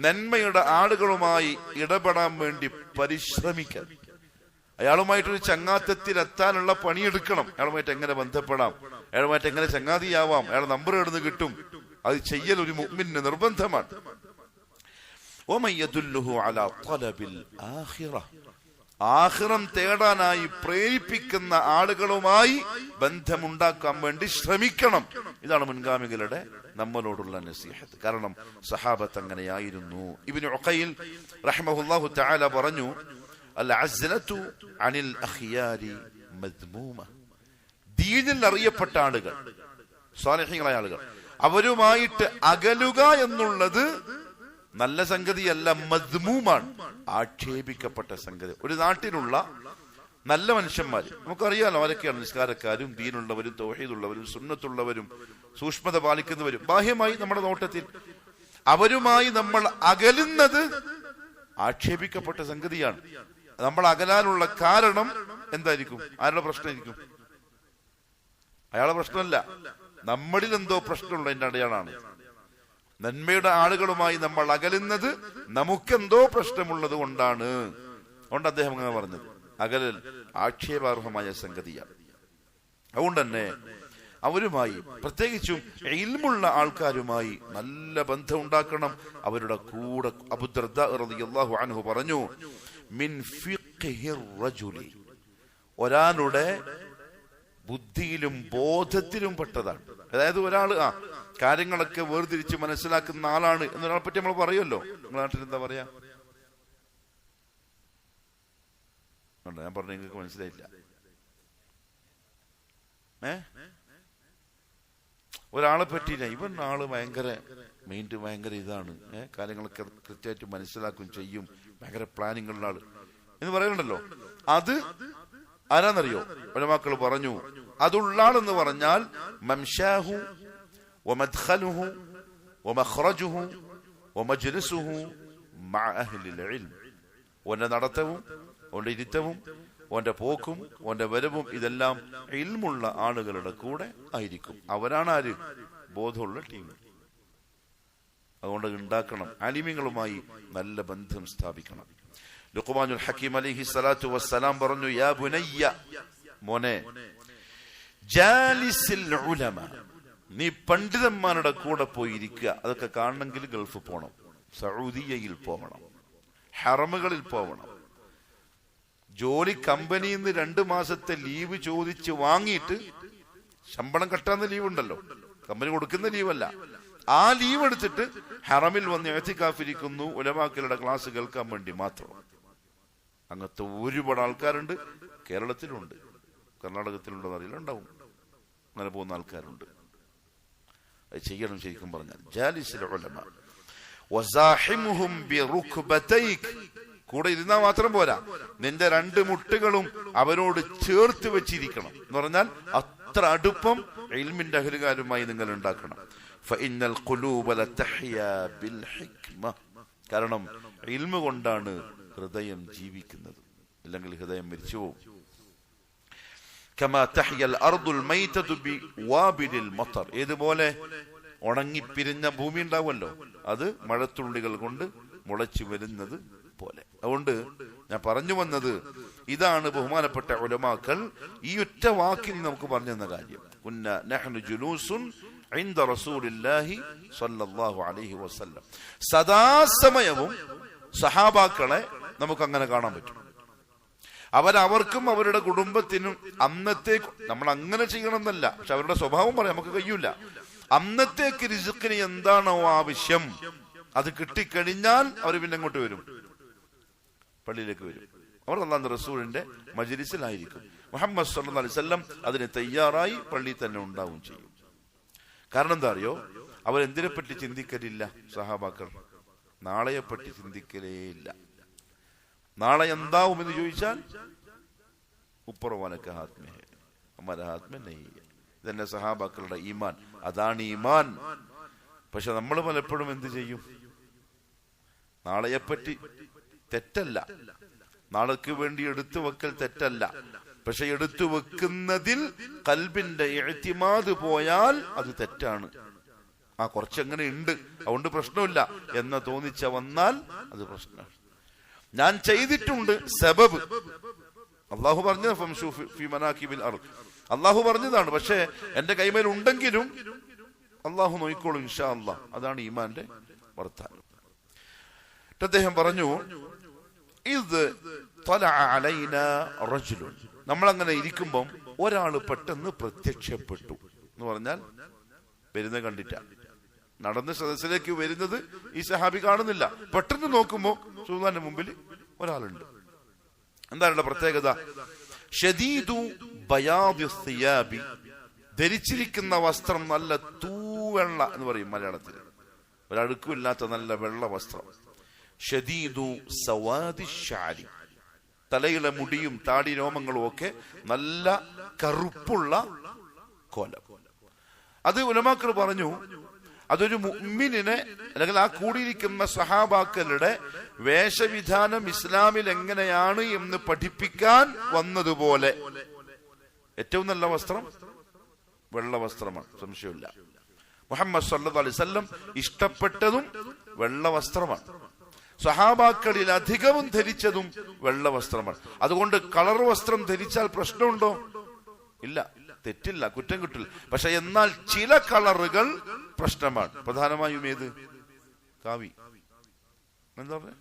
നന്മയുടെ ആളുകളുമായി ഇടപെടാൻ വേണ്ടി പരിശ്രമിക്കാൻ. അയാളുമായിട്ടൊരു ചങ്ങാത്തത്തിലെത്താനുള്ള പണിയെടുക്കണം. അയാളുമായിട്ട് എങ്ങനെ ബന്ധപ്പെടാം, അയാളുമായിട്ട് എങ്ങനെ ചങ്ങാതിയാവാം, അയാൾ നമ്പർ എവിടുന്ന് കിട്ടും, അത് ചെയ്യൽ ഒരു മുഅ്മിന് നിർബന്ധമാണ്. ആഖിറം തേടാനായി പ്രേരിപ്പിക്കുന്ന ആളുകളുമായി ബന്ധമുണ്ടാക്കാൻ വേണ്ടി ശ്രമിക്കണം. ഇതാണ് മുൻഗാമികളുടെ നമ്മളോടുള്ള നസീഹത്ത്. കാരണം സഹാബത്ത് അങ്ങനെയായിരുന്നു. ഇബ്നു ഉഖൈൽ റഹ്മഹുല്ലാഹു തആല പറഞ്ഞു, അൽ അസ്ലതു അനിൽ അഖിയാരി മദ്മൂമ, ദീനിൽ അറിയപ്പെട്ട ആളുകൾ, സ്വാലിഹീങ്ങളായ ആളുകൾ, അവരുമായിട്ട് അകലുക എന്നുള്ളത് നല്ല സംഗതിയല്ല, മദ്മൂമാണ്, ആക്ഷേപിക്കപ്പെട്ട സംഗതി. ഒരു നാട്ടിലുള്ള നല്ല മനുഷ്യന്മാര് നമുക്കറിയാലോ ആരൊക്കെയാണ്, നിസ്കാരക്കാരും ദീനുള്ളവരും തൗഹീദുള്ളവരും സുന്നത്തുള്ളവരും സൂക്ഷ്മത പാലിക്കുന്നവരും, ബാഹ്യമായി നമ്മുടെ നോട്ടത്തിൽ അവരുമായി നമ്മൾ അകലുന്നത് ആക്ഷേപിക്കപ്പെട്ട സംഗതിയാണ്. നമ്മൾ അകലാനുള്ള കാരണം എന്തായിരിക്കും? ആരുടെ പ്രശ്നമായിരിക്കും? അയാളുടെ പ്രശ്നമല്ല, നമ്മളിൽ എന്തോ പ്രശ്നമുള്ളതിന്റെ അടയാളാണ്. നന്മയുടെ ആളുകളുമായി നമ്മൾ അകലുന്നത് നമുക്കെന്തോ പ്രശ്നമുള്ളത് കൊണ്ടാണ്. അതുകൊണ്ട് അദ്ദേഹം അങ്ങനെ പറഞ്ഞത് അകലൽ ആക്ഷേപാർഹമായ സംഗതിയാണ്. അതുകൊണ്ട് തന്നെ അവരുമായി, പ്രത്യേകിച്ചും ഇൽമുള്ള ആൾക്കാരുമായി നല്ല ബന്ധം ഉണ്ടാക്കണം. അവരുടെ കൂടെ അബൂ ദർദാ റളിയല്ലാഹു അൻഹു പറഞ്ഞു, മിൻ ഫിഖ്ഹിർ റജുലി, ഒരാളുടെ ബുദ്ധിയിലും ബോധത്തിലും പെട്ടതാണ്. അതായത് ഒരാൾ കാര്യങ്ങളൊക്കെ വേർതിരിച്ച് മനസ്സിലാക്കുന്ന ആളാണ് എന്നൊരാളെ പറ്റി നമ്മൾ പറയുമല്ലോ. നിങ്ങളുടെ നാട്ടിൽ എന്താ പറയാ? ഞാൻ പറഞ്ഞ നിങ്ങൾക്ക് മനസ്സിലായില്ല. ഒരാളെ പറ്റിയില്ല, ഇവൻ ആള് ഭയങ്കര മൈൻഡ് ഭയങ്കര ഇതാണ്, കാര്യങ്ങളൊക്കെ കൃത്യമായിട്ട് മനസ്സിലാക്കും ചെയ്യും, ഭയങ്കര പ്ലാനിങ് ഉള്ള ആള് എന്ന് പറയുന്നുണ്ടല്ലോ. അത് ആരാന്നറിയോ? ഉലമാക്കൾ പറഞ്ഞു, അതുള്ള ആളെന്ന് പറഞ്ഞാൽ മംശാഹു വമദ്ഖലുഹു വമഖ്റജുഹു വമജ്ലിസുഹു മഅ അഹ്ലിൽ ഇൽം, ഓന്റെ നടത്തവും ഓന്റെ ഇരുത്തവും ഓന്റെ പോക്കും ഓന്റെ വരവും ഇതെല്ലാം ഇൽമുള്ള ആളുകളുടെ കൂടെ ആയിരിക്കും. അവരാണ് ആര്? ബോധമുള്ള ടീം. അതുകൊണ്ട് ഉണ്ടാക്കണം, ആലിമീങ്ങളുമായി നല്ല ബന്ധം സ്ഥാപിക്കണം. ലുഖ്മാനുൽ ഹക്കീം അലൈഹി സ്വലാത്തു വസ്സലാം പറഞ്ഞു, യാ ബുനയ്യ, മോനെ, ജാലിസിൽ ഉലമ, നീ പണ്ഡിതന്മാരുടെ കൂടെ പോയി ഇരിക്കുക. അതൊക്കെ കാണണമെങ്കിൽ ഗൾഫ് പോകണം, സൗദിയയിൽ പോകണം, ഹറമുകളിൽ പോകണം. ജോലി കമ്പനിയിൽ നിന്ന് 2 മാസത്തെ ലീവ് ചോദിച്ച് വാങ്ങിയിട്ട് ശമ്പളം കട്ടാവുന്ന ലീവ് ഉണ്ടല്ലോ, കമ്പനി കൊടുക്കുന്ന ലീവല്ല, ആ ലീവ് എടുത്തിട്ട് ഹറമിൽ വന്ന് ഇഅ്തികാഫിരിക്കുന്നു ഉലമാക്കളുടെ ക്ലാസ് കേൾക്കാൻ വേണ്ടി മാത്രം. അങ്ങനത്തെ ഒരുപാട് ആൾക്കാരുണ്ട്. കേരളത്തിലുണ്ട്, കർണാടകത്തിലുണ്ടെന്ന് അറിയില്ല, ഉണ്ടാവും. അങ്ങനെ പോകുന്ന ആൾക്കാരുണ്ട്. അത് ചെയ്യണം. ശരിക്കും പറഞ്ഞാൽ ജാലിസുൽ ഉലമ വസാഹിമുഹും ബിറുക്ബതൈക്, കൂടെ ഇരുന്നാൽ മാത്രം പോരാ, നിന്റെ 2 മുട്ടുകളും അവരോട് ചേർത്ത് വെച്ചിരിക്കണം. എന്ന് പറഞ്ഞാൽ അത്ര അടുപ്പം ഇൽമിന്റെ അഹ്ലുകാരുമായി നിങ്ങൾ ഉണ്ടാക്കണം. ഫഇന്നൽ ഖുലൂബ ലതഹ്യാ ബിൽ ഹിക്മ, കാരണം ഇൽമു കൊണ്ടാണ് ഹൃദയം ജീവിക്കുന്നത്, അല്ലെങ്കിൽ ഹൃദയം മരിച്ചുപോകും. കമാ തഹ്യൽ അർദുൽ മൈതതു ബിവാബിലിൽ മത്തർ, ഏതുപോലെ ഉണങ്ങിപ്പിരിഞ്ഞ ഭൂമി ഉണ്ടാവുമല്ലോ, അത് മഴത്തുള്ളികൾ കൊണ്ട് മുളച്ചു വരുന്നത് പോലെ. അതുകൊണ്ട് ഞാൻ പറഞ്ഞു വന്നത് ഇതാണ്, ബഹുമാനപ്പെട്ട ഉലമാക്കൾ ഈ ഒറ്റ വാക്കിൽ നമുക്ക് പറഞ്ഞു തന്ന കാര്യം. കുന്ന നഹ്നു ജുലൂസുൻ ഇൻദ റസൂലില്ലാഹി സ്വല്ലല്ലാഹു അലൈഹി വസല്ലം, സദാസമയവും സഹാബാക്കളെ നമുക്ക് അങ്ങനെ കാണാൻ പറ്റും. അവർക്കും അവരുടെ കുടുംബത്തിനും അന്നത്തെ, നമ്മൾ അങ്ങനെ ചെയ്യണം എന്നല്ല, പക്ഷെ അവരുടെ സ്വഭാവം പറയാം, നമുക്ക് കഴിയൂല. അന്നത്തേക്ക് റിസ്ക്കിന് എന്താണോ ആവശ്യം അത് കിട്ടിക്കഴിഞ്ഞാൽ അവർ പിന്നെ അങ്ങോട്ട് വരും, പള്ളിയിലേക്ക് വരും. അവർ അല്ലാഹുവിന്റെ റസൂലിന്റെ മജ്ലിസിലായിരിക്കും. മുഹമ്മദ് സ്വല്ലല്ലാഹു അലൈഹി വസല്ലം അതിന് തയ്യാറായി പള്ളിയിൽ തന്നെ ഉണ്ടാവും ചെയ്യും. കാരണം എന്താ അറിയോ, അവരെന്തിനെപ്പറ്റി ചിന്തിക്കലില്ല സഹാബാക്കൾ, നാളെയെപ്പറ്റി ചിന്തിക്കലേ ഇല്ല. നാളെ എന്താവുമെന്ന് ചോദിച്ചാൽ ഉപ്പറവാനൊക്കെ ഹാത്മേ ഹമാര ഹാത്മേ നഹീ, ഇതന്നെ സഹാബാക്കളുടെ ഈമാൻ, അതാണ് ഈമാൻ. പക്ഷെ നമ്മൾ പലപ്പോഴും എന്ത് ചെയ്യും, നാളെയെപ്പറ്റി തെറ്റല്ല, നാളേക്ക് വേണ്ടി എടുത്തു വെക്കൽ തെറ്റല്ല, പക്ഷെ എടുത്തു വെക്കുന്നതിൽ ഖൽബിന്റെ ഇഅ്തിമാദ് പോയാൽ അത് തെറ്റാണ്. കുറച്ചെങ്ങനെ ഉണ്ട്, അതുകൊണ്ട് പ്രശ്നമില്ല എന്ന് തോന്നിച്ച വന്നാൽ അത് പ്രശ്നമാണ്. ഞാൻ ചെയ്തിട്ടുണ്ട്, സബബ് അള്ളാഹു പറഞ്ഞത് ഫംശൂ ഫീ മനാകിബിൽ അർദ്, അള്ളാഹു പറഞ്ഞതാണ്. പക്ഷെ എന്റെ കൈമേൽ ഉണ്ടെങ്കിലും അള്ളാഹു നോക്കിക്കോളും ഇൻഷാ അല്ലാഹ്. അതാണ് ഈമാന്റെ വർത്താനം. അദ്ദേഹം പറഞ്ഞു, ഇത് നമ്മളങ്ങനെ ഇരിക്കുമ്പം ഒരാൾ പെട്ടെന്ന് പ്രത്യക്ഷപ്പെട്ടു എന്ന് പറഞ്ഞാൽ വരുന്നത് കണ്ടിട്ട, നടന്ന് സദസ്സിലേക്ക് വരുന്നത് ഈ സഹാബി കാണുന്നില്ല. പെട്ടെന്ന് നോക്കുമ്പോ റസൂലുള്ളാഹിന്റെ മുമ്പിൽ ഒരാളുണ്ട്. എന്താണ് പ്രത്യേകത? ഷദീദു ബയാദി സിയാബി, ധരിച്ചിരിക്കുന്ന വസ്ത്രം നല്ല തൂവെള്ള എന്ന് പറയും മലയാളത്തിൽ, ഒരഴുക്കുമില്ലാത്ത നല്ല വെള്ള വസ്ത്രം. ഷദീദു സവാദി ശഅരി, തലയിലെ മുടിയും താടി രോമങ്ങളും ഒക്കെ നല്ല കറുപ്പുള്ള കോലം. അത് ഉലമാക്കൾ പറഞ്ഞു, അതൊരു മുഅ്മിനിനെ, അല്ലെങ്കിൽ ആ കൂടിയിരിക്കുന്ന സഹാബാക്കളുടെ വേഷവിധാനം ഇസ്ലാമിൽ എങ്ങനെയാണ് എന്ന് പഠിപ്പിക്കാൻ വന്നതുപോലെ. ഏറ്റവും നല്ല വസ്ത്രം വെള്ള വസ്ത്രമാണ്, സംശയമില്ല. മുഹമ്മദ് സല്ലല്ലാഹു അലൈഹി വസല്ലം ഇഷ്ടപ്പെട്ടതും വെള്ള വസ്ത്രമാണ്. സഹാബാക്കളിൽ അധികവും ധരിച്ചതും വെള്ള വസ്ത്രമാണ്. അതുകൊണ്ട് കളർ വസ്ത്രം ധരിച്ചാൽ പ്രശ്നമുണ്ടോ? ഇല്ല, തെറ്റില്ല, കുറ്റം കിട്ടില്ല. പക്ഷെ എന്നാൽ ചില കളറുകൾ പ്രശ്നമാണ്. പ്രധാനമായും ഏത്? കാവി. എന്താ പറഞ്ഞ?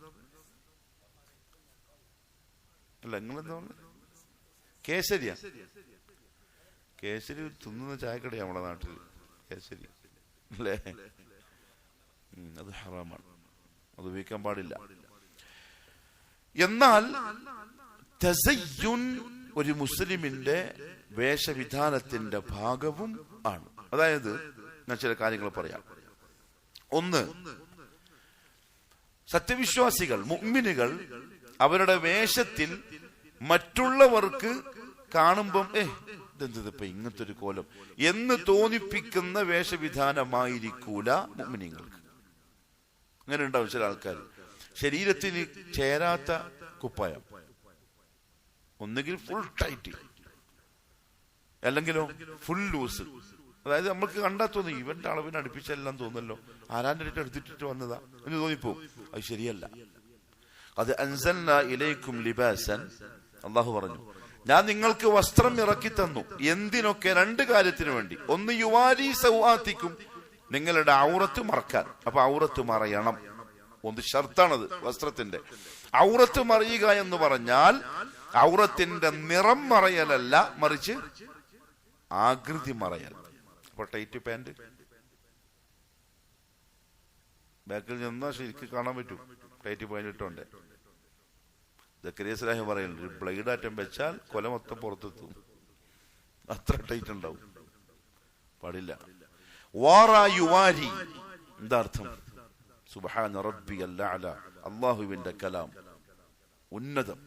അല്ല, നിങ്ങളെന്താ പറഞ്ഞ? കേസരിയാ? കേസരി തിന്നുന്ന ചായക്കടയാ നമ്മുടെ നാട്ടിൽ, കേസരി അല്ലേ? അത് ഹറാമാണ്, അത് ഉപയോഗിക്കാൻ പാടില്ല. എന്നാൽ തസയ്യുൻ ഒരു മുസ്ലിമിന്റെ വേഷവിധാനത്തിന്റെ ഭാഗവും ആണ്. അതായത് ഞാൻ ചില കാര്യങ്ങൾ പറയാം. ഒന്ന്, സത്യവിശ്വാസികൾ, മുഅ്മിനുകൾ അവരുടെ വേഷത്തിൽ മറ്റുള്ളവർക്ക് കാണുമ്പം ഇതെന്തിപ്പോ ഇങ്ങനത്തെ ഒരു കോലം എന്ന് തോന്നിപ്പിക്കുന്ന വേഷവിധാനമായിരിക്കൂല മുഅ്മിനീങ്ങൾക്ക്. അങ്ങനെ ഉണ്ടാവും ചില ആൾക്കാർ. ശരീരത്തിന് ചേരാത്ത കുപ്പായം, ഒന്നുകിൽ ഫുൾ ടൈറ്റ് അല്ലെങ്കിലോ ഫുൾ ലൂസ്. അതായത് നമുക്ക് കണ്ടാ തോന്നി ഇവന്റെ അളവിന് അടുപ്പിച്ചെല്ലാം തോന്നല്ലോ, ആരാന്റെ എടുത്തിട്ട് വന്നതാ എന്ന് തോന്നിപ്പോ. അത് ശരിയല്ല. അത് അൻസൽനാ ഇലൈക്കും ലിബാസൻ, അള്ളാഹു പറഞ്ഞു ഞാൻ നിങ്ങൾക്ക് വസ്ത്രം ഇറക്കി തന്നു. എന്തിനൊക്കെ? 2 കാര്യത്തിന് വേണ്ടി. ഒന്ന് യുവാരി സൗആത്തിക്കും, നിങ്ങളുടെ ഔറത്ത് മറക്കാൻ. അപ്പൊ ഔറത്ത് മറയണം, ഒന്ന് ഷർത്താണത് വസ്ത്രത്തിന്റെ. ഔറത്ത് മറിയുക എന്ന് പറഞ്ഞാൽ ഔറത്തിന്റെ നിറം മറയലല്ല, മറിച്ച് ആകൃതി മറയൽ. അപ്പൊ ടൈറ്റ് പാന്റ് ബാക്കിൽ നിന്നാ ശരിക്കും കാണാൻ പറ്റും, ടൈറ്റ് പാന്റ് ഇട്ടോണ്ട്. സക്കറിയ സ്വലാഹി പറയുന്നുണ്ട്, ഒരു ബ്ലേഡ് ആറ്റം വെച്ചാൽ കൊല മൊത്തം പുറത്തെത്തും, അത്ര ടൈറ്റ് ഉണ്ടാവും, പാടില്ല. വാറാ യുവാരി, എന്താ അർത്ഥം? സുബ്ഹാന റബ്ബിയൽ അഅല, അല്ലാഹുവിന്റെ കലാം ഉന്നതം.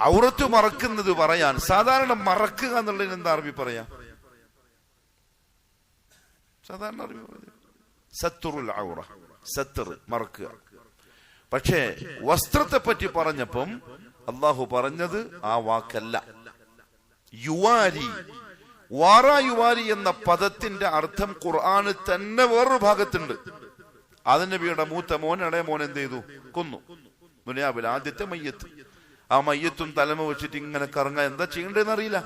ഔറത്ത് മറക്കുന്നത് പറയാൻ, സാധാരണ മറക്കുക എന്നുള്ളതിന് എന്താ അറബി പറയാ? സാധാരണ അറബി പറയാ സത്തുറുൽ ഔറ, സത്തർ മറക്കുക. പക്ഷേ വസ്ത്രത്തെ പറ്റി പറഞ്ഞപ്പം അള്ളാഹു പറഞ്ഞത് ആ വാക്കല്ല, യുവാരി. വാറ യുവാരി എന്ന പദത്തിന്റെ അർത്ഥം ഖുർആന് തന്നെ വേറൊരു ഭാഗത്തുണ്ട്. ആദം നബിയുടെ മൂത്ത മോൻ, ഇളയ മോൻ എന്ത് ചെയ്തു? കൊന്നു. ദുനിയാവിൽ ആദ്യത്തെ മയ്യത്ത്. ആ മയ്യത്തും തലമ വെച്ചിട്ട് ഇങ്ങനെ കറങ്ങാൻ എന്താ ചെയ്യേണ്ടതെന്ന് അറിയില്ല.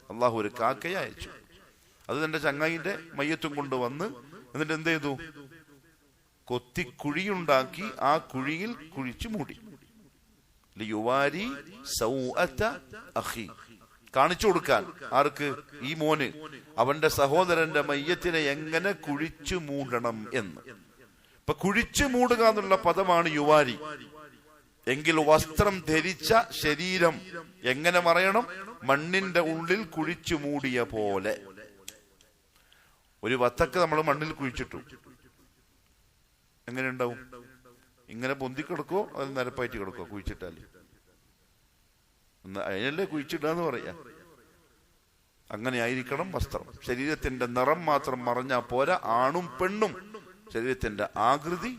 അള്ളാഹു ഒരു കാക്കയെ അയച്ചു. അത് തന്റെ ചങ്ങായിന്റെ മയ്യത്തും കൊണ്ടുവന്ന് എന്നിട്ട് എന്ത് ചെയ്തു? കൊത്തി കുഴിയുണ്ടാക്കി ആ കുഴിയിൽ കുഴിച്ചു മൂടി. ലിയുവാരി സൗഅത അഖി, കാണിച്ചു കൊടുക്കാൻ. ആർക്ക്? ഈ മോന് അവന്റെ സഹോദരന്റെ മയ്യത്തിനെ എങ്ങനെ കുഴിച്ചു മൂടണം എന്ന്. ഇപ്പൊ കുഴിച്ചു മൂടുക എന്നുള്ള പദമാണ് യുവാരി. എങ്കിൽ വസ്ത്രം ധരിച്ച ശരീരം എങ്ങനെ മറയണം? മണ്ണിന്റെ ഉള്ളിൽ കുഴിച്ചു മൂടിയ പോലെ. ഒരു വത്തക്ക നമ്മൾ മണ്ണിൽ കുഴിച്ചിട്ടു, എങ്ങനെ ഉണ്ടാവും? ഇങ്ങനെ പൊന്തിക്കിടക്കോ അത് നിരപ്പായിട്ട് കിടക്കോ? കുഴിച്ചിട്ടാല് അതിനല്ലേ കുഴിച്ചിട്ടാന്ന് പറയാ. അങ്ങനെ ആയിരിക്കണം വസ്ത്രം. ശരീരത്തിന്റെ നിറം മാത്രം മറഞ്ഞാ പോരാ, ആണും പെണ്ണും ശരീരത്തിന്റെ ആകൃതി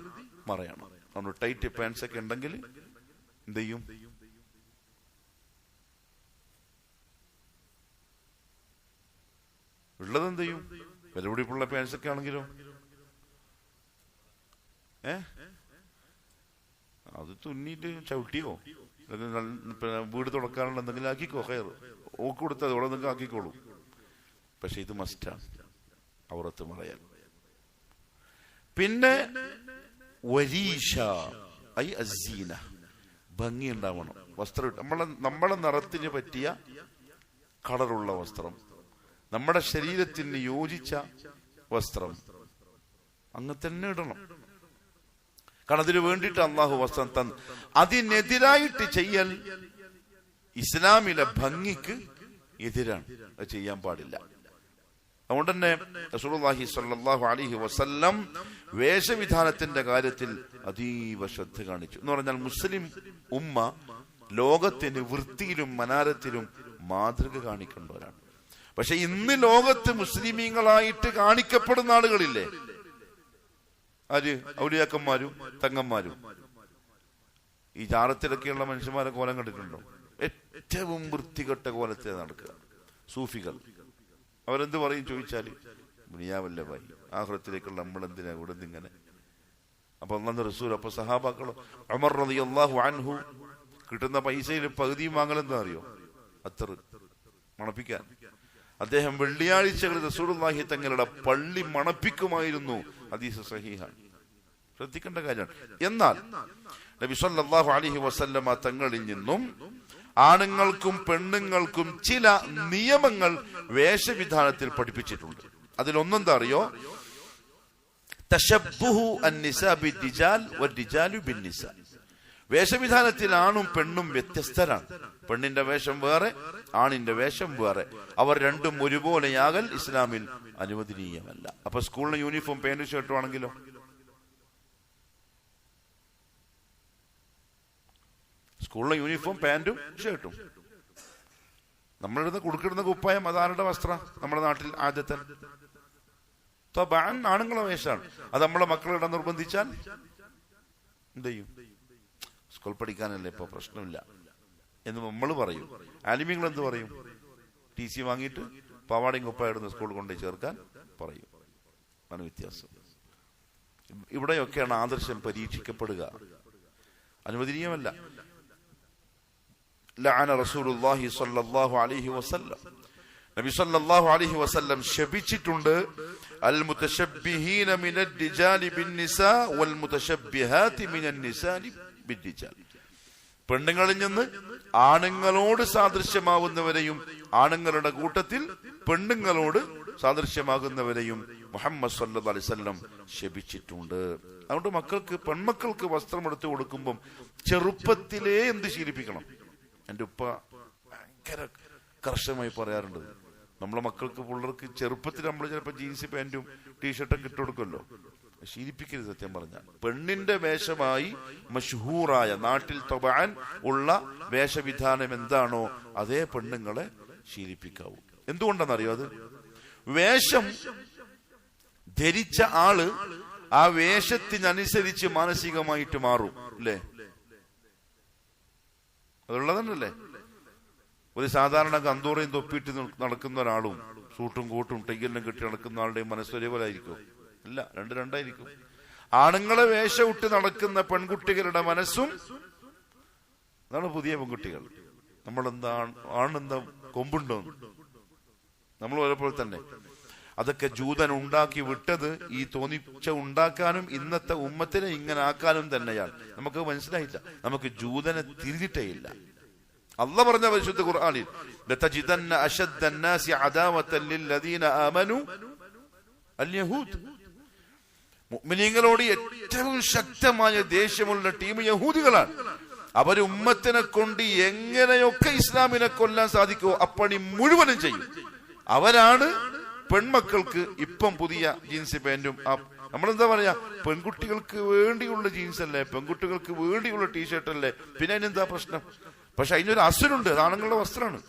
മറയണം. നമ്മൾ ടൈറ്റ് പാൻസ് ഒക്കെ ഉണ്ടെങ്കിൽ എന്ത് ചെയ്യും? ഉള്ളത് എന്ത് ചെയ്യും? വിലപിടിപ്പുള്ള പാൻസ് ഒക്കെ ആണെങ്കിലോ അത് തുന്നിയിട്ട് ചവിട്ടിയോ വീട് തുടക്കാനുള്ള എന്തെങ്കിലും ആക്കിക്കോ, ഹെയർ ഓക്ക് കൊടുത്തത് അവിടെ നിങ്ങൾക്ക് ആക്കിക്കോളൂ. പക്ഷെ ഇത് മസ്റ്റാണ്, ഔറത്ത് മറയാൻ. പിന്നെ വരീഷ ഐ അസീന, ഭംഗി ഉണ്ടാവണം വസ്ത്രം. നമ്മളെ നിറത്തിന് പറ്റിയ കളറുള്ള വസ്ത്രം, നമ്മുടെ ശരീരത്തിന് യോജിച്ച വസ്ത്രം അങ്ങനെ തന്നെ ഇടണം. കാരണം അതിനു വേണ്ടിയിട്ട് അള്ളാഹു വസ്ത്രം തന്നു. അതിനെതിരായിട്ട് ചെയ്യൽ ഇസ്ലാമിലെ ഭംഗിക്ക് എതിരാണ്, അത് ചെയ്യാൻ പാടില്ല. അതുകൊണ്ട് തന്നെ റസൂലുള്ളാഹി സ്വല്ലല്ലാഹു അലൈഹി വസല്ലം വേഷവിധാനത്തിന്റെ കാര്യത്തിൽ അതീവ ശ്രദ്ധ കാണിച്ചു. എന്ന് പറഞ്ഞാൽ മുസ്ലിം ഉമ്മ ലോകത്തിന് വൃത്തിയിലും മനാരത്തിലും മാതൃക കാണിക്കേണ്ടവരാണ്. പക്ഷെ ഇന്ന് ലോകത്ത് മുസ്ലിമീങ്ങളായിട്ട് കാണിക്കപ്പെടുന്ന ആളുകളില്ലേ, ആര്? ഔലിയാക്കന്മാരും തങ്ങന്മാരും. ഈ ജാറത്തിലൊക്കെയുള്ള മനുഷ്യന്മാരെ കോലം കണ്ടിട്ടുണ്ടോ? ഏറ്റവും വൃത്തികെട്ട കോലത്തിൽ നടക്കുക സൂഫികൾ. അവരെന്ത് പറയും ചോദിച്ചാല്, ദുനിയാവല്ലേ ഭായി, ആഖിറത്തിലേക്കുള്ള നമ്മളെന്തിനാ ഇവിടെ ഇങ്ങനെ. അപ്പൊ അല്ലാഹു റസൂൽ, അപ്പൊ സഹാബാക്കളോ, ഉമർ റളിയല്ലാഹു അൻഹു കിട്ടുന്ന പൈസയിൽ പകുതിയും വാങ്ങലെന്താ അറിയോ? അത്തർ മണപ്പിക്കാൻ. അദ്ദേഹം വെള്ളിയാഴ്ചകളിൽ റസൂലുള്ളാഹി തങ്ങളുടെ പള്ളി മണപ്പിക്കുമായിരുന്നു. ഹദീസ് സഹീഹാണ്, ശ്രദ്ധിക്കേണ്ട കാര്യമാണ്. എന്നാൽ നബി സല്ലല്ലാഹു അലൈഹി വസല്ലമ തങ്ങളിൽ നിന്നും ആണുങ്ങൾക്കും പെണ്ണുങ്ങൾക്കും ചില നിയമങ്ങൾ വേഷവിധാനത്തിൽ പഠിപ്പിച്ചിട്ടുണ്ട്. അതിലൊന്നെന്താ അറിയോ? തശബ്ബുഹു അന്നിസാ ബിദ്ദിജാൽ വദ്ദിജാലു ബിന്നിസാ. വേഷവിധാനത്തിൽ ആണും പെണ്ണും വ്യത്യസ്തരാണ്. പെണ്ണിന്റെ വേഷം വേറെ, ആണിന്റെ വേഷം വേറെ. അവർ രണ്ടും ഒരുപോലെയാകൽ ഇസ്ലാമിൽ അനുവദനീയമല്ല. അപ്പൊ സ്കൂളിലെ യൂണിഫോം പാന്റും ഷർട്ടും ആണെങ്കിലോ? സ്കൂളിലെ യൂണിഫോം പാന്റും ഷർട്ടും. നമ്മളിടുന്ന കുടുക്കിടുന്ന കുപ്പായം അതാരുടെ വസ്ത്രം? നമ്മുടെ നാട്ടിൽ ആദ്യത്തെ തബഅൻ ആണുങ്ങളെ വേഷമാണ്. അത് നമ്മളെ മക്കളിടാൻ നിർബന്ധിച്ചാൽ എന്ത് ചെയ്യും? സ്കൂൾ പഠിക്കാനല്ലേ ഇപ്പൊ, പ്രശ്നമില്ല എന്ന് നമ്മൾ പറയും. ആലിമീങ്ങൾ എന്ത് പറയും? TC വാങ്ങിയിട്ട് പാവാടയും കുപ്പായിടുന്ന സ്കൂൾ കൊണ്ടുപോയി ചേർക്കാൻ പറയും. ആണ് വ്യത്യാസം. ഇവിടെയൊക്കെയാണ് ആദർശം പരീക്ഷിക്കപ്പെടുക. അനുവദനീയമല്ല. ലഅന റസൂലുള്ളാഹി സ്വല്ലല്ലാഹു അലൈഹി വസല്ലം, നബി സല്ലല്ലാഹു അലൈഹി വസല്ലം ശപിച്ചിട്ടുണ്ട് അൽ മുതശബ്ബിഹീന മിനൽ റിജാലി ബിന്നിസാ വൽ മുതശബ്ബിഹാതി മിനൻ നിസാനി ബിർരിജാൽ. പെണ്ണുങ്ങളിൽ നിന്ന് ആണുങ്ങളോട് സാദൃശ്യമാവുന്നവരെയും ആണുങ്ങളുടെ കൂട്ടത്തിൽ പെണ്ണുങ്ങളോട് സാദൃശ്യമാകുന്നവരെയും മുഹമ്മദ് സല്ലല്ലാഹു അലൈഹി വസല്ലം ശപിച്ചിട്ടുണ്ട്. അതുകൊണ്ട് മക്കൾക്ക്, പെൺമക്കൾക്ക് വസ്ത്രം എടുത്തു കൊടുക്കുമ്പം ചെറുപ്പത്തിലേ എന്ത് ശീലിപ്പിക്കണം? എൻ്റെ ഉപ്പ ഭയങ്കര കർശനമായി പറയാറുണ്ട്, നമ്മളെ മക്കൾക്ക്, പിള്ളേർക്ക് ചെറുപ്പത്തിൽ നമ്മൾ ചിലപ്പോൾ ജീൻസ് പാൻറ്റും ടീഷർട്ടൊക്കെ ഇട്ട് കൊടുക്കുമല്ലോ, ശീലിപ്പിക്കരുത്. സത്യം പറഞ്ഞാൽ പെണ്ണിന്റെ വേഷമായി മഷ്ഹൂറായ നാട്ടിൽ തബഅൻ ഉള്ള വേഷവിധാനം എന്താണോ അതേ പെണ്ണുങ്ങളെ ശീലിപ്പിക്കാവൂ. എന്തുകൊണ്ടെന്നറിയോ? അത് വേഷം ധരിച്ച ആള് ആ വേഷത്തിനനുസരിച്ച് മാനസികമായിട്ട് മാറും. അല്ലേ? അതുള്ളതന്നല്ലേ? ഒരു സാധാരണ കന്തൂറയും തൊപ്പിയിട്ട് നടക്കുന്ന ഒരാളും സൂട്ടും കൂട്ടും ടൈഗലിനും കെട്ടി നടക്കുന്ന ആളുടെയും മനസ്സൊരേ പോലെ ആയിരിക്കും? ഇല്ല, രണ്ടായിരിക്കും. ആണുങ്ങളെ വേഷം ഇട്ട് നടക്കുന്ന പെൺകുട്ടികളുടെ മനസ്സും, അതാണ് പുതിയ പെൺകുട്ടികൾ. നമ്മളെന്താ ആണെന്താ കൊമ്പുണ്ടോ? നമ്മൾ ഒരേപോലെ തന്നെ. അതൊക്കെ ജൂതൻ ഉണ്ടാക്കി വിട്ടത് ഈ തോന്നിച്ച ഉണ്ടാക്കാനും ഇന്നത്തെ ഉമ്മത്തിനെ ഇങ്ങനെ ആക്കാനും തന്നെയാണ്. നമുക്ക് മനസ്സിലായില്ല, നമുക്ക് ജൂതനെ തിരിഞ്ഞിട്ടേ ഇല്ല. അല്ലാഹ് പറഞ്ഞ പരിശുദ്ധ ഖുർആനിൽ ലതജിദന്ന അശദ്ദന്നാസി അദാവതൻ ലില്ലദീന ആമനു അൽയഹൂദ്, മുഅ്മിനീങ്ങളോട് ഏറ്റവും ശക്തമായ ദേഷ്യമുള്ള ടീം യഹൂദികളാണ്. അവർ ഉമ്മത്തിനെ കൊണ്ട് എങ്ങനെയൊക്കെ ഇസ്ലാമിനെ കൊല്ലാൻ സാധിക്കുമോ അപ്പണി മുഴുവനും ചെയ്യും. അവരാണ് പെൺമക്കൾക്ക് ഇപ്പം പുതിയ ജീൻസ് പാൻറ്റും, നമ്മളെന്താ പറയാ, പെൺകുട്ടികൾക്ക് വേണ്ടിയുള്ള ജീൻസ് അല്ലേ, പെൺകുട്ടികൾക്ക് വേണ്ടിയുള്ള ടീഷർട്ട് അല്ലേ, പിന്നെ അതിനെന്താ പ്രശ്നം? പക്ഷെ അതിനൊരു അസുരുണ്ട്, അത് ആണുങ്ങളുടെ വസ്ത്രമാണ്.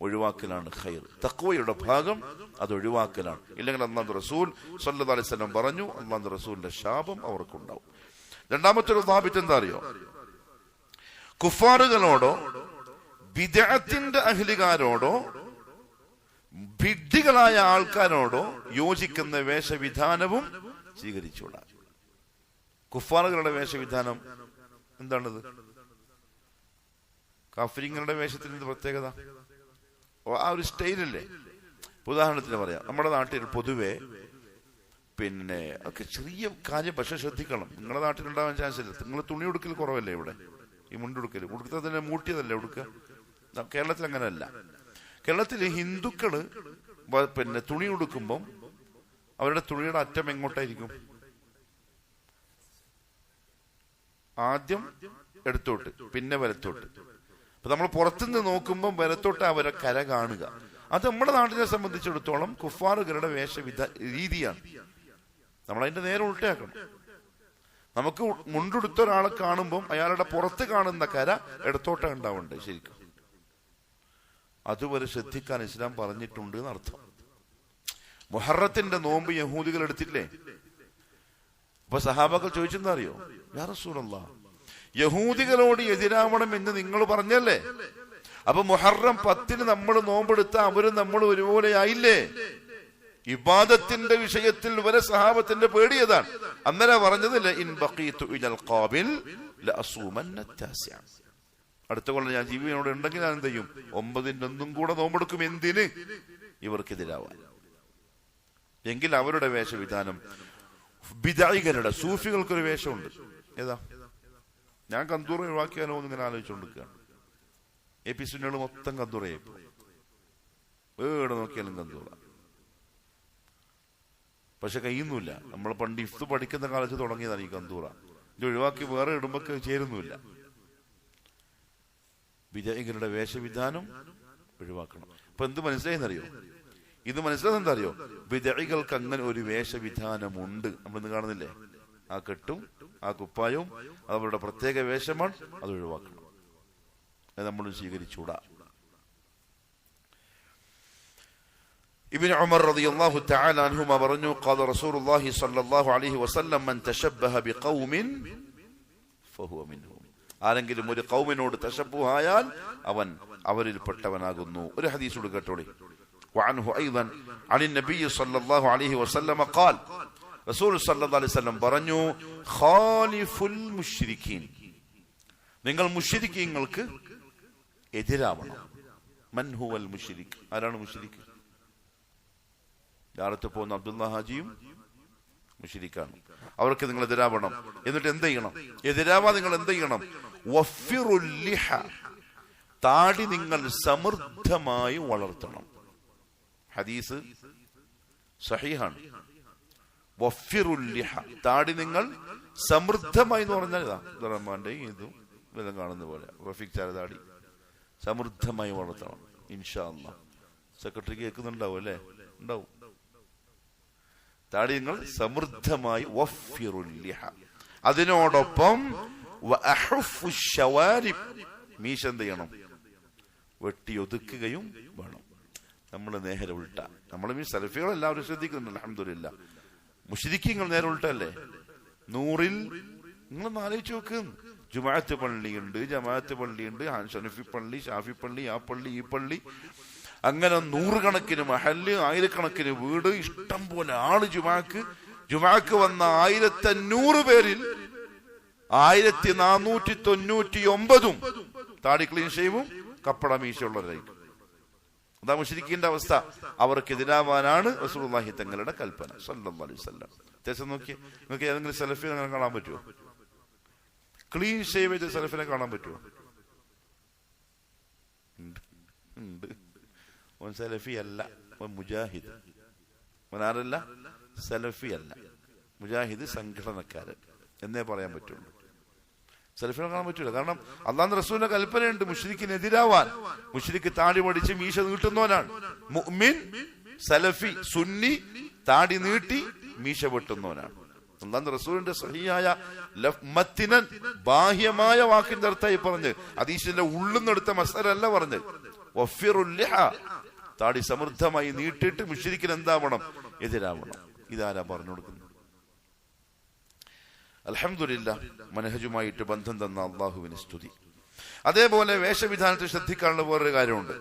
ഒഴിവാക്കലാണ് ഖൈർ. തഖ്വയുടെ ഭാഗം അത് ഒഴിവാക്കലാണ്. ഇല്ലെങ്കിൽ അല്ലാഹു റസൂൽ സ്വല്ലല്ലാഹു അലൈഹി വസല്ലം പറഞ്ഞു, അല്ലാഹു റസൂലിന്റെ ശാപം അവർക്കുണ്ടാവും. രണ്ടാമത്തെ ഒരു ധാബിറ്റ് എന്താ അറിയോ? കുഫാറുകളോടോ ബിദ്അത്തിന്റെ അഹ്ലികാരോടോ വിഡ്ഢികളായ ആൾക്കാരോടോ യോജിക്കുന്ന വേഷവിധാനവും സ്വീകരിച്ചുകൂടാ. കുഫാറുകളുടെ വേഷവിധാനം എന്താണത്? കാഫിരിങ്ങളുടെ വേഷത്തിന്റെ പ്രത്യേകത ആ ഒരു സ്റ്റൈലല്ലേ. ഉദാഹരണത്തിന് പറയാം, നമ്മുടെ നാട്ടിൽ പൊതുവെ പിന്നെ ഒക്കെ ചെറിയ കാര്യം, പക്ഷെ ശ്രദ്ധിക്കണം. നിങ്ങളുടെ നാട്ടിലുണ്ടാവാൻ ചാൻസ് ഇല്ല. നിങ്ങൾ തുണി ഉടുക്കൽ കുറവല്ലേ ഇവിടെ? ഈ മുണ്ടുടുക്കൽ ഉടുക്കത്തെ തന്നെ മൂട്ടിയതല്ലേ ഉടുക്കുക. കേരളത്തിൽ അങ്ങനെയല്ല. കേരളത്തിൽ ഹിന്ദുക്കള് പിന്നെ തുണി ഉടുക്കുമ്പം അവരുടെ തുണിയുടെ അറ്റം എങ്ങോട്ടായിരിക്കും? ആദ്യം എടുത്തോട്ട്, പിന്നെ വലത്തോട്ട്. അപ്പൊ നമ്മൾ പുറത്തുനിന്ന് നോക്കുമ്പോൾ വലത്തോട്ട് അവരെ കര കാണുക. അത് നമ്മുടെ നാട്ടിനെ സംബന്ധിച്ചിടത്തോളം കുഫാറുകളുടെ രീതിയാണ്. നമ്മളതിന്റെ നേരെ ഉൾട്ടയാക്കണം. നമുക്ക് മുണ്ടെടുത്ത ഒരാളെ കാണുമ്പം അയാളുടെ പുറത്ത് കാണുന്ന കര ഇടത്തോട്ടം ഉണ്ടാവുന്നുണ്ട്. ശരിക്കും അതുവരെ ശ്രദ്ധിക്കാൻ ഇസ്ലാം പറഞ്ഞിട്ടുണ്ട് എന്നർത്ഥം. മുഹറത്തിന്റെ നോമ്പ് യഹൂദികൾ എടുത്തില്ലേ? അപ്പൊ സഹാബാക്കൾ ചോദിച്ചെന്താ അറിയോ? യാ റസൂലല്ലാഹ്, യഹൂദികളോട് എതിരാവണം എന്ന് നിങ്ങൾ പറഞ്ഞല്ലേ, അപ്പൊ മുഹറം 10 നമ്മൾ നോമ്പെടുത്ത അവരും നമ്മൾ ഒരുപോലെ ആയില്ലേ? ഇബാദത്തിന്റെ വിഷയത്തിൽ വരെ സഹാബത്തിന്റെ പേടിയതാണ്. അന്നേരം പറഞ്ഞത് ഇൻ ബഖീതു ഇലൽ ഖാബിൽ ലഅസൂമന്ന താസിഅ, അടുത്ത കൊല്ലം ഞാൻ ജീവിയോടെ ഉണ്ടെങ്കിൽ ഞാൻ എന്ത് ചെയ്യും? 9-ന്റെ ഒന്നും കൂടെ നോമ്പെടുക്കും. എന്തിന്? ഇവർക്കെതിരാവാൻ. എങ്കിൽ അവരുടെ വേഷവിധാനം, ബിദഅികളുടെ സൂഫികൾക്കൊരു വേഷമുണ്ട്. ഏതാ? ഞാൻ കന്തൂറ ഒഴിവാക്കിയാലോ എന്ന് ഇങ്ങനെ ആലോചിച്ചുകൊണ്ടിരിക്കുകയാണ്. എപ്പിസുകൾ മൊത്തം കന്തൂറയായി പോയി. ഏടെ നോക്കിയാലും കന്തൂറ. പക്ഷെ കഴിയുന്നില്ല. നമ്മൾ പണ്ട് ഇഫ്ത് പഠിക്കുന്ന കാലത്ത് തുടങ്ങിയതാണ് ഈ കന്തൂറ. ഇത് ഒഴിവാക്കി വേറെ ഇടുമ്പോ ചേരുന്നില്ല. ബിദഅികളുടെ വേഷവിധാനം ഒഴിവാക്കണം. അപ്പൊ എന്ത് മനസ്സിലായെന്നറിയോ? ഇത് മനസ്സിലായത് എന്താ അറിയോ? ബിദഅികൾക്ക് അങ്ങനെ ഒരു വേഷവിധാനമുണ്ട്. നമ്മളിന്ന് കാണുന്നില്ലേ? ആ കെട്ടും ആ കുപ്പായവും അവരുടെ പ്രത്യേക വേഷമാണ്. അത് ഒഴിവാക്കണം. അത് നമ്മൾ സ്വീകരിച്ചൂടാ. ഇബ്നു ഉമർ റളിയല്ലാഹു തആല അൻഹുമാ പറഞ്ഞു ഖാല റസൂലുള്ളാഹി സ്വല്ലല്ലാഹു അലൈഹി വസല്ലം മൻ തശബ്ബഹ ബിഖൗമിൻ ഫഹുവ മിൻഹും. ആരെങ്കിലും ഒരു ഖൗമിനോട് തശബ്ബുഹായാൽ അവൻ അവരിൽപ്പെട്ടവനാകുന്നു. ഒരു ഹദീസ് കേട്ടോളി. വഅൻഹു അയ്ദൻ അനിൻ നബി സ്വല്ലല്ലാഹു അലൈഹി വസല്ലം ഖാൽ റസൂൽ സ്വല്ലല്ലാഹു അലൈഹി വസല്ലം പറഞ്ഞു ഖാലിഫുൽ മുശ്രിക്കീൻ, നിങ്ങൾ മുശ്രിക്കീങ്ങൾക്ക് എതിരാവണം. മൻ ഹുവൽ മുശ്രിക്, ആരാണ് മുശ്രിക്? യാറത്ത് പോകുന്ന അബ്ദുള്ള ഹാജിയും മുശ്രിക്കാണ്. അവർക്ക് നിങ്ങൾ എതിരാവണം. എന്നിട്ട് എന്ത് ചെയ്യണം? എതിരാവാ നിങ്ങൾ എന്ത് ചെയ്യണം? വഫിറുൽ ലിഹ, താടി നിങ്ങൾ സമൃദ്ധമായി വളർത്തണം. ഹദീസ് സഹീഹാണ്. വഫിറുൽ ലിഹ, താടി നിങ്ങൾ സമൃദ്ധമായി എന്ന് പറഞ്ഞാൽ ഇതാ റഹ്മാന്റെ ഇതും ഇതെല്ലാം കാണുന്ന പോലെ റഫീഖ് ചാര താടി സമൃദ്ധമായി വളർത്തണം. ഇൻഷാ അല്ലാഹ് സെക്രട്ടറി കേൾക്കുന്നുണ്ടാവും അല്ലേ? ഉണ്ടാവും. താടി നിങ്ങൾ സമൃദ്ധമായി വഫിറുൽ ലിഹ, അതിനോടൊപ്പം മീശ എന്ത് ചെയ്യണം? വെട്ടി ഒതുക്കുകയും വേണം. നമ്മൾ നേരെ ഉൾട്ട. നമ്മൾ ഈ സലഫികൾ എല്ലാവരും ശ്രദ്ധിക്കുന്നുണ്ട് അൽഹംദുലില്ലാ. മുശ്രിക്കീങ്ങൾ നേരെ ഉൾട്ടല്ലേ? 100-ൽ നിങ്ങളൊന്ന് ആലോചിച്ച് നോക്ക്. ജുമാഅത്ത് പള്ളിയുണ്ട്, ജമാഅത്ത് പള്ളിയുണ്ട്, ഷനഫി പള്ളി, ഷാഫി പള്ളി, ആ പള്ളി ഈ പള്ളി, അങ്ങനെ 100 കണക്കിന് മഹല്ല്, 1000കണക്കിന് വീട്, ഇഷ്ടം പോലെ ആള്. ജുമാക്ക് വന്ന 1500 പേരിൽ 1499 താടി ക്ലീൻ ഷേവും കപ്പട മീശയുള്ളവരായിരിക്കും. അതാ മുശ്രിക്കീന്റെ അവസ്ഥ. അവർക്കെതിരാവാനാണ് റസൂലുള്ളാഹി തങ്ങളുടെ കൽപ്പന സല്ലല്ലാഹു അലൈഹി വസല്ലം. വ്യത്യാസം നോക്കി. നിങ്ങൾക്ക് ഏതെങ്കിലും സലഫിനെ അങ്ങനെ കാണാൻ പറ്റുമോ? ക്ലീൻ ഷേവ് ചെയ്ത സലഫിനെ കാണാൻ പറ്റുമോ? ഉണ്ട്. ഓൻ സലഫി അല്ല, ഓൻ മുജാഹിദ്. ഓനാരല്ല? സലഫി അല്ല, മുജാഹിദ് സംഘടനക്കാരൻ എന്നേ പറയാൻ പറ്റുള്ളൂ. സലഫിനെ കാണാൻ പറ്റൂല. കാരണം അല്ലാഹുവിന്റെ റസൂലിന്റെ കൽപ്പനയുണ്ട് മുശ്രിക്കിനെതിരാവാൻ. മുശ്രിക്ക് താടി പഠിച്ച് മീശ നീട്ടുന്നവനാണ്. മുഅ്മിൻ സലഫി സുന്നി താടി നീട്ടി മീശ വെട്ടുന്നവനാണ്. അല്ലാഹുവിന്റെ റസൂലിന്റെ സഹിയായ മത്തിനൻ ബാഹ്യമായ വാക്കിന്റെ അർത്ഥമായി പറഞ്ഞ് ഹദീസിന്റെ ഉള്ളിന്നെടുത്ത മസലല്ല പറഞ്ഞ്. വഫിറുൽ ലിഹ, താടി സമൃദ്ധമായി നീട്ടിയിട്ട് മുശ്രിക്കിന് എന്താവണം? എതിരാവണം. ഇതാരാ പറഞ്ഞു കൊടുക്കുന്നത്? അൽഹംദുലില്ലാഹ്, മനഹജുമായിട്ട് ബന്ധം തന്ന അള്ളാഹുവിന് സ്തുതി. അതേപോലെ വേഷവിധാനത്തിൽ ശ്രദ്ധിക്കാനുള്ള വേറൊരു കാര്യമുണ്ട്.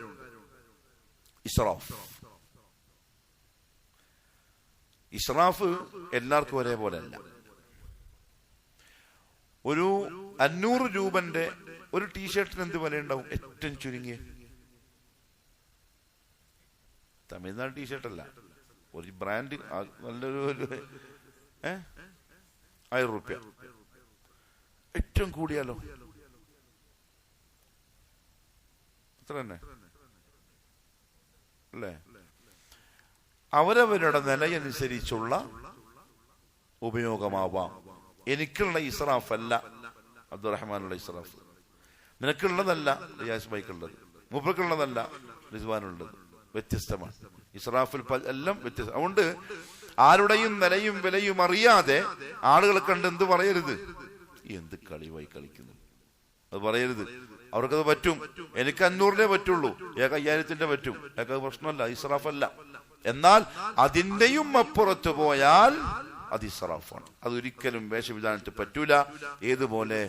ഇസ്റാഫ്. ഇസ്റാഫ് എല്ലാവർക്കും ഒരേപോലെ അല്ല. ഒരു 500 രൂപന്റെ ഒരു ടീഷർട്ടിന് എന്ത് വില ഉണ്ടാവും? ഏറ്റവും ചുരുങ്ങിയ തമിഴ്നാട് ടീഷർട്ടല്ല, ഒരു ബ്രാൻഡ് നല്ലൊരു 1000 രൂപ. ഏറ്റവും കൂടിയാലോ അത്ര തന്നെ അല്ലേ? അവരവരുടെ നിലയനുസരിച്ചുള്ള ഉപയോഗമാവാം. എനിക്കുള്ള ഇസ്രാഫ് അല്ല അബ്ദുറഹ്മാനുള്ള ഇസ്രാഫ്, നിനക്കുള്ളതല്ല റിയാസ് ബൈക്കുള്ളത്, മൂപ്പർക്കുള്ളതല്ല റിസ്വാനുള്ളത്. വ്യത്യസ്തമാണ്. ഇസ്രാഫിൽ എല്ലാം വ്യത്യസ്തം. അതുകൊണ്ട് ആരുടെയും നിലയും വിലയും അറിയാതെ ആളുകളെ കണ്ട് എന്ത് പറയരുത്? എന്ത് കളിവായി കളിക്കുന്നു അത് പറയരുത്. അവർക്കത് പറ്റും. എനിക്ക് 500 പറ്റുള്ളൂ, 5000 പറ്റും. ഏക പ്രശ്നമല്ല, ഇസ്രാഫല്ല. എന്നാൽ അതിന്റെയും അപ്പുറത്ത് പോയാൽ അത് ഇസ്രാഫാണ്. അതൊരിക്കലും വേഷവിധാനത്തിൽ പറ്റൂല. ഏതുപോലെ?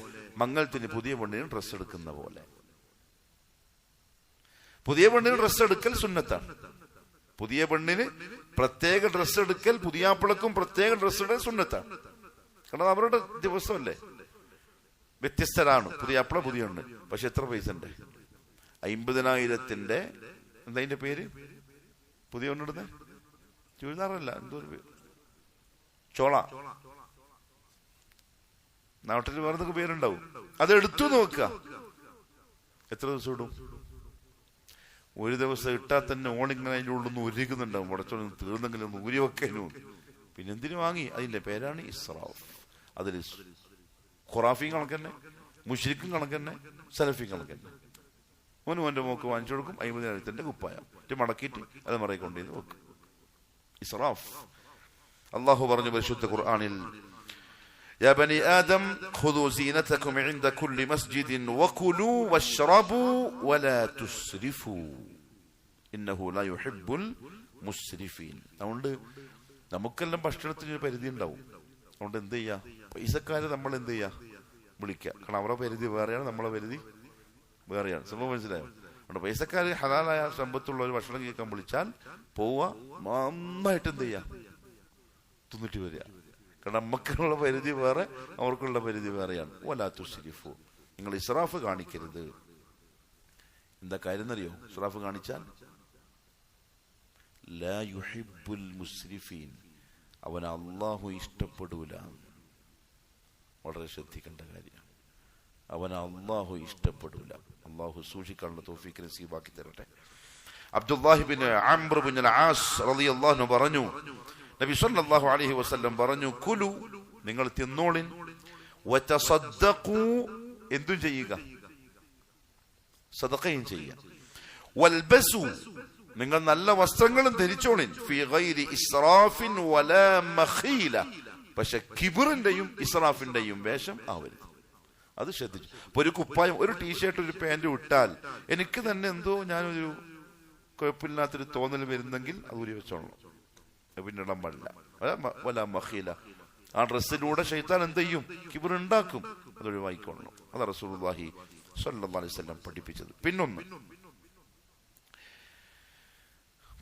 മംഗലത്തിന് പുതിയ പെണ്ണിന് ഡ്രസ്സ് എടുക്കുന്ന പോലെ. പുതിയ പെണ്ണിന് ഡ്രസ്സ് എടുക്കൽ സുന്നത്താണ്. പുതിയ പെണ്ണിന് പ്രത്യേക ഡ്രസ്സ് എടുക്കൽ, പുതിയാപ്പിളക്കും പ്രത്യേക ഡ്രസ്സ് ഇടൽ സുന്നത്താണ്. കാരണം അവരുടെ ദിവസമല്ലേ, വ്യത്യസ്തരാണ്. പുതിയാപ്പിള പുതിയ പെണ്ണ്. പക്ഷെ എത്ര പൈസ ഉണ്ട്? 50,000 എന്താ അതിന്റെ പേര്? പുതിയ പെണ്ണിടുന്ന ചുരിദാറല്ല, എന്തോ ഒരു പേര്, ചോള. നാട്ടിൽ വേറെ പേരുണ്ടാവും. അത് എടുത്തു നോക്കുക. എത്ര ദിവസം ഇടും? ഒരു ദിവസം ഇട്ടാൽ തന്നെ ഓണിങ്ങനെ അതിൻ്റെ ഉള്ളിൽ നിന്ന് ഒരുക്കുന്നുണ്ടാവും. ഉടച്ചോണ്ട് തീർന്നെങ്കിലും ഊരി വെക്കാനും. പിന്നെ എന്തിനു വാങ്ങി? അതിന്റെ പേരാണ് ഇസ്രാഫ്. അതിൽ ഖുറാഫിയും കണക്കന്നെ, മുശ്രിക്കും കണക്കന്നെ, സലഫിയും കണക്കന്നെ. മോൻ്റെ മോക്ക് വാങ്ങിച്ചു കൊടുക്കും 50,000 കുപ്പായം മടക്കിയിട്ട് അത് മറയിക്കൊണ്ടിരുന്ന് വെക്കും. ഇസ്രാഫ്. അള്ളാഹു പറഞ്ഞു പരിശുദ്ധ ഖുർആനിൽ, يا بني آدم خذوا زينتكم عند كل مسجد وكلوا واشربوا ولا تسرفوا إنه لا يحب മുസ്രിഫീൻ. അതുകൊണ്ട് നമുക്കെല്ലാം ഭക്ഷണത്തിന് പരിധി ഉണ്ടാവും. അതുകൊണ്ട് എന്ത് ചെയ്യാ, പൈസക്കാര് നമ്മൾ എന്ത് ചെയ്യാ, വിളിക്കുക. കാരണം അവരുടെ പരിധി വേറെയാണ്, നമ്മളെ പരിധി വേറെയാണ്. സംഭവം മനസ്സിലായോ? അതുകൊണ്ട് പൈസക്കാര് ഹലാലായ സമ്പത്തുള്ള ഒരു ഭക്ഷണം കഴിക്കാൻ വിളിച്ചാൽ പോവുക, നന്നായിട്ട് എന്ത് ചെയ്യാ, തിന്നിട്ട് വരിക. കാരണം നമുക്കുള്ള പരിധി വേറെ, അവർക്കുള്ള പരിധി വേറെയാണ്. വലാ തുസ്രിഫു, നിങ്ങൾ ഇസ്രാഫ് കാണിക്കരുത്. എന്താ കാര്യം എന്നറിയോ? ഇസ്രാഫ് കാണിച്ചാൽ ലാ യുഹിബ്ബുൽ മുസ്രിഫീൻ, അവൻ അള്ളാഹു ഇഷ്ടപ്പെടൂല. വളരെ ശ്രദ്ധിക്കേണ്ട കാര്യമാണ്. അവൻ അള്ളാഹു ഇഷ്ടപ്പെടൂല. അള്ളാഹു സൂക്ഷിക്കാനുള്ള തൗഫീഖ് നസീബാക്കി തരട്ടെ. Abdullahi bin Amr bin as റളിയല്ലാഹു അൻഹു പറഞ്ഞു, നബി സല്ലല്ലാഹു അലൈഹി വസല്ലം പറഞ്ഞു, കുലു, നിങ്ങൾ തിന്നോളിൻ, വതസദ്ദഖു, എന്തും ചെയ്യുക, സദഖയും ചെയ്യുക, വൽബസു, നിങ്ങൾ നല്ല വസ്ത്രങ്ങളും ധരിച്ചോളിൻ, ഫീ ഗൈരി ഇസ്റാഫിൻ വലാ മഖീല, പക്ഷെ കിബറിന്റെയും ഇസ്രാഫിന്റെയും വേഷം ആവരുത്. അത് ശ്രദ്ധിച്ചു. ഇപ്പൊ ഒരു കുപ്പായം, ഒരു ടീഷർട്ട്, ഒരു പാന്റ് ഇട്ടാൽ എനിക്ക് തന്നെ എന്തോ ഞാനൊരു കുഴപ്പമില്ലാത്തൊരു തോന്നൽ വരുന്നെങ്കിൽ അത് ഊരി വെച്ചോളണം, പിന്നെ ഇടാൻ പാടില്ല. വലാ മഖീല, ആ ഡ്രസ്സിലൂടെ ശൈത്താൻ എന്ത് ചെയ്യും, കിബർ ഉണ്ടാക്കും, അതൊഴിവായിക്കൊള്ളണം. അതാ റസൂലുള്ളാഹി സ്വല്ലല്ലാഹു അലൈഹി വസല്ലം പഠിപ്പിച്ചത്. പിന്നൊന്ന്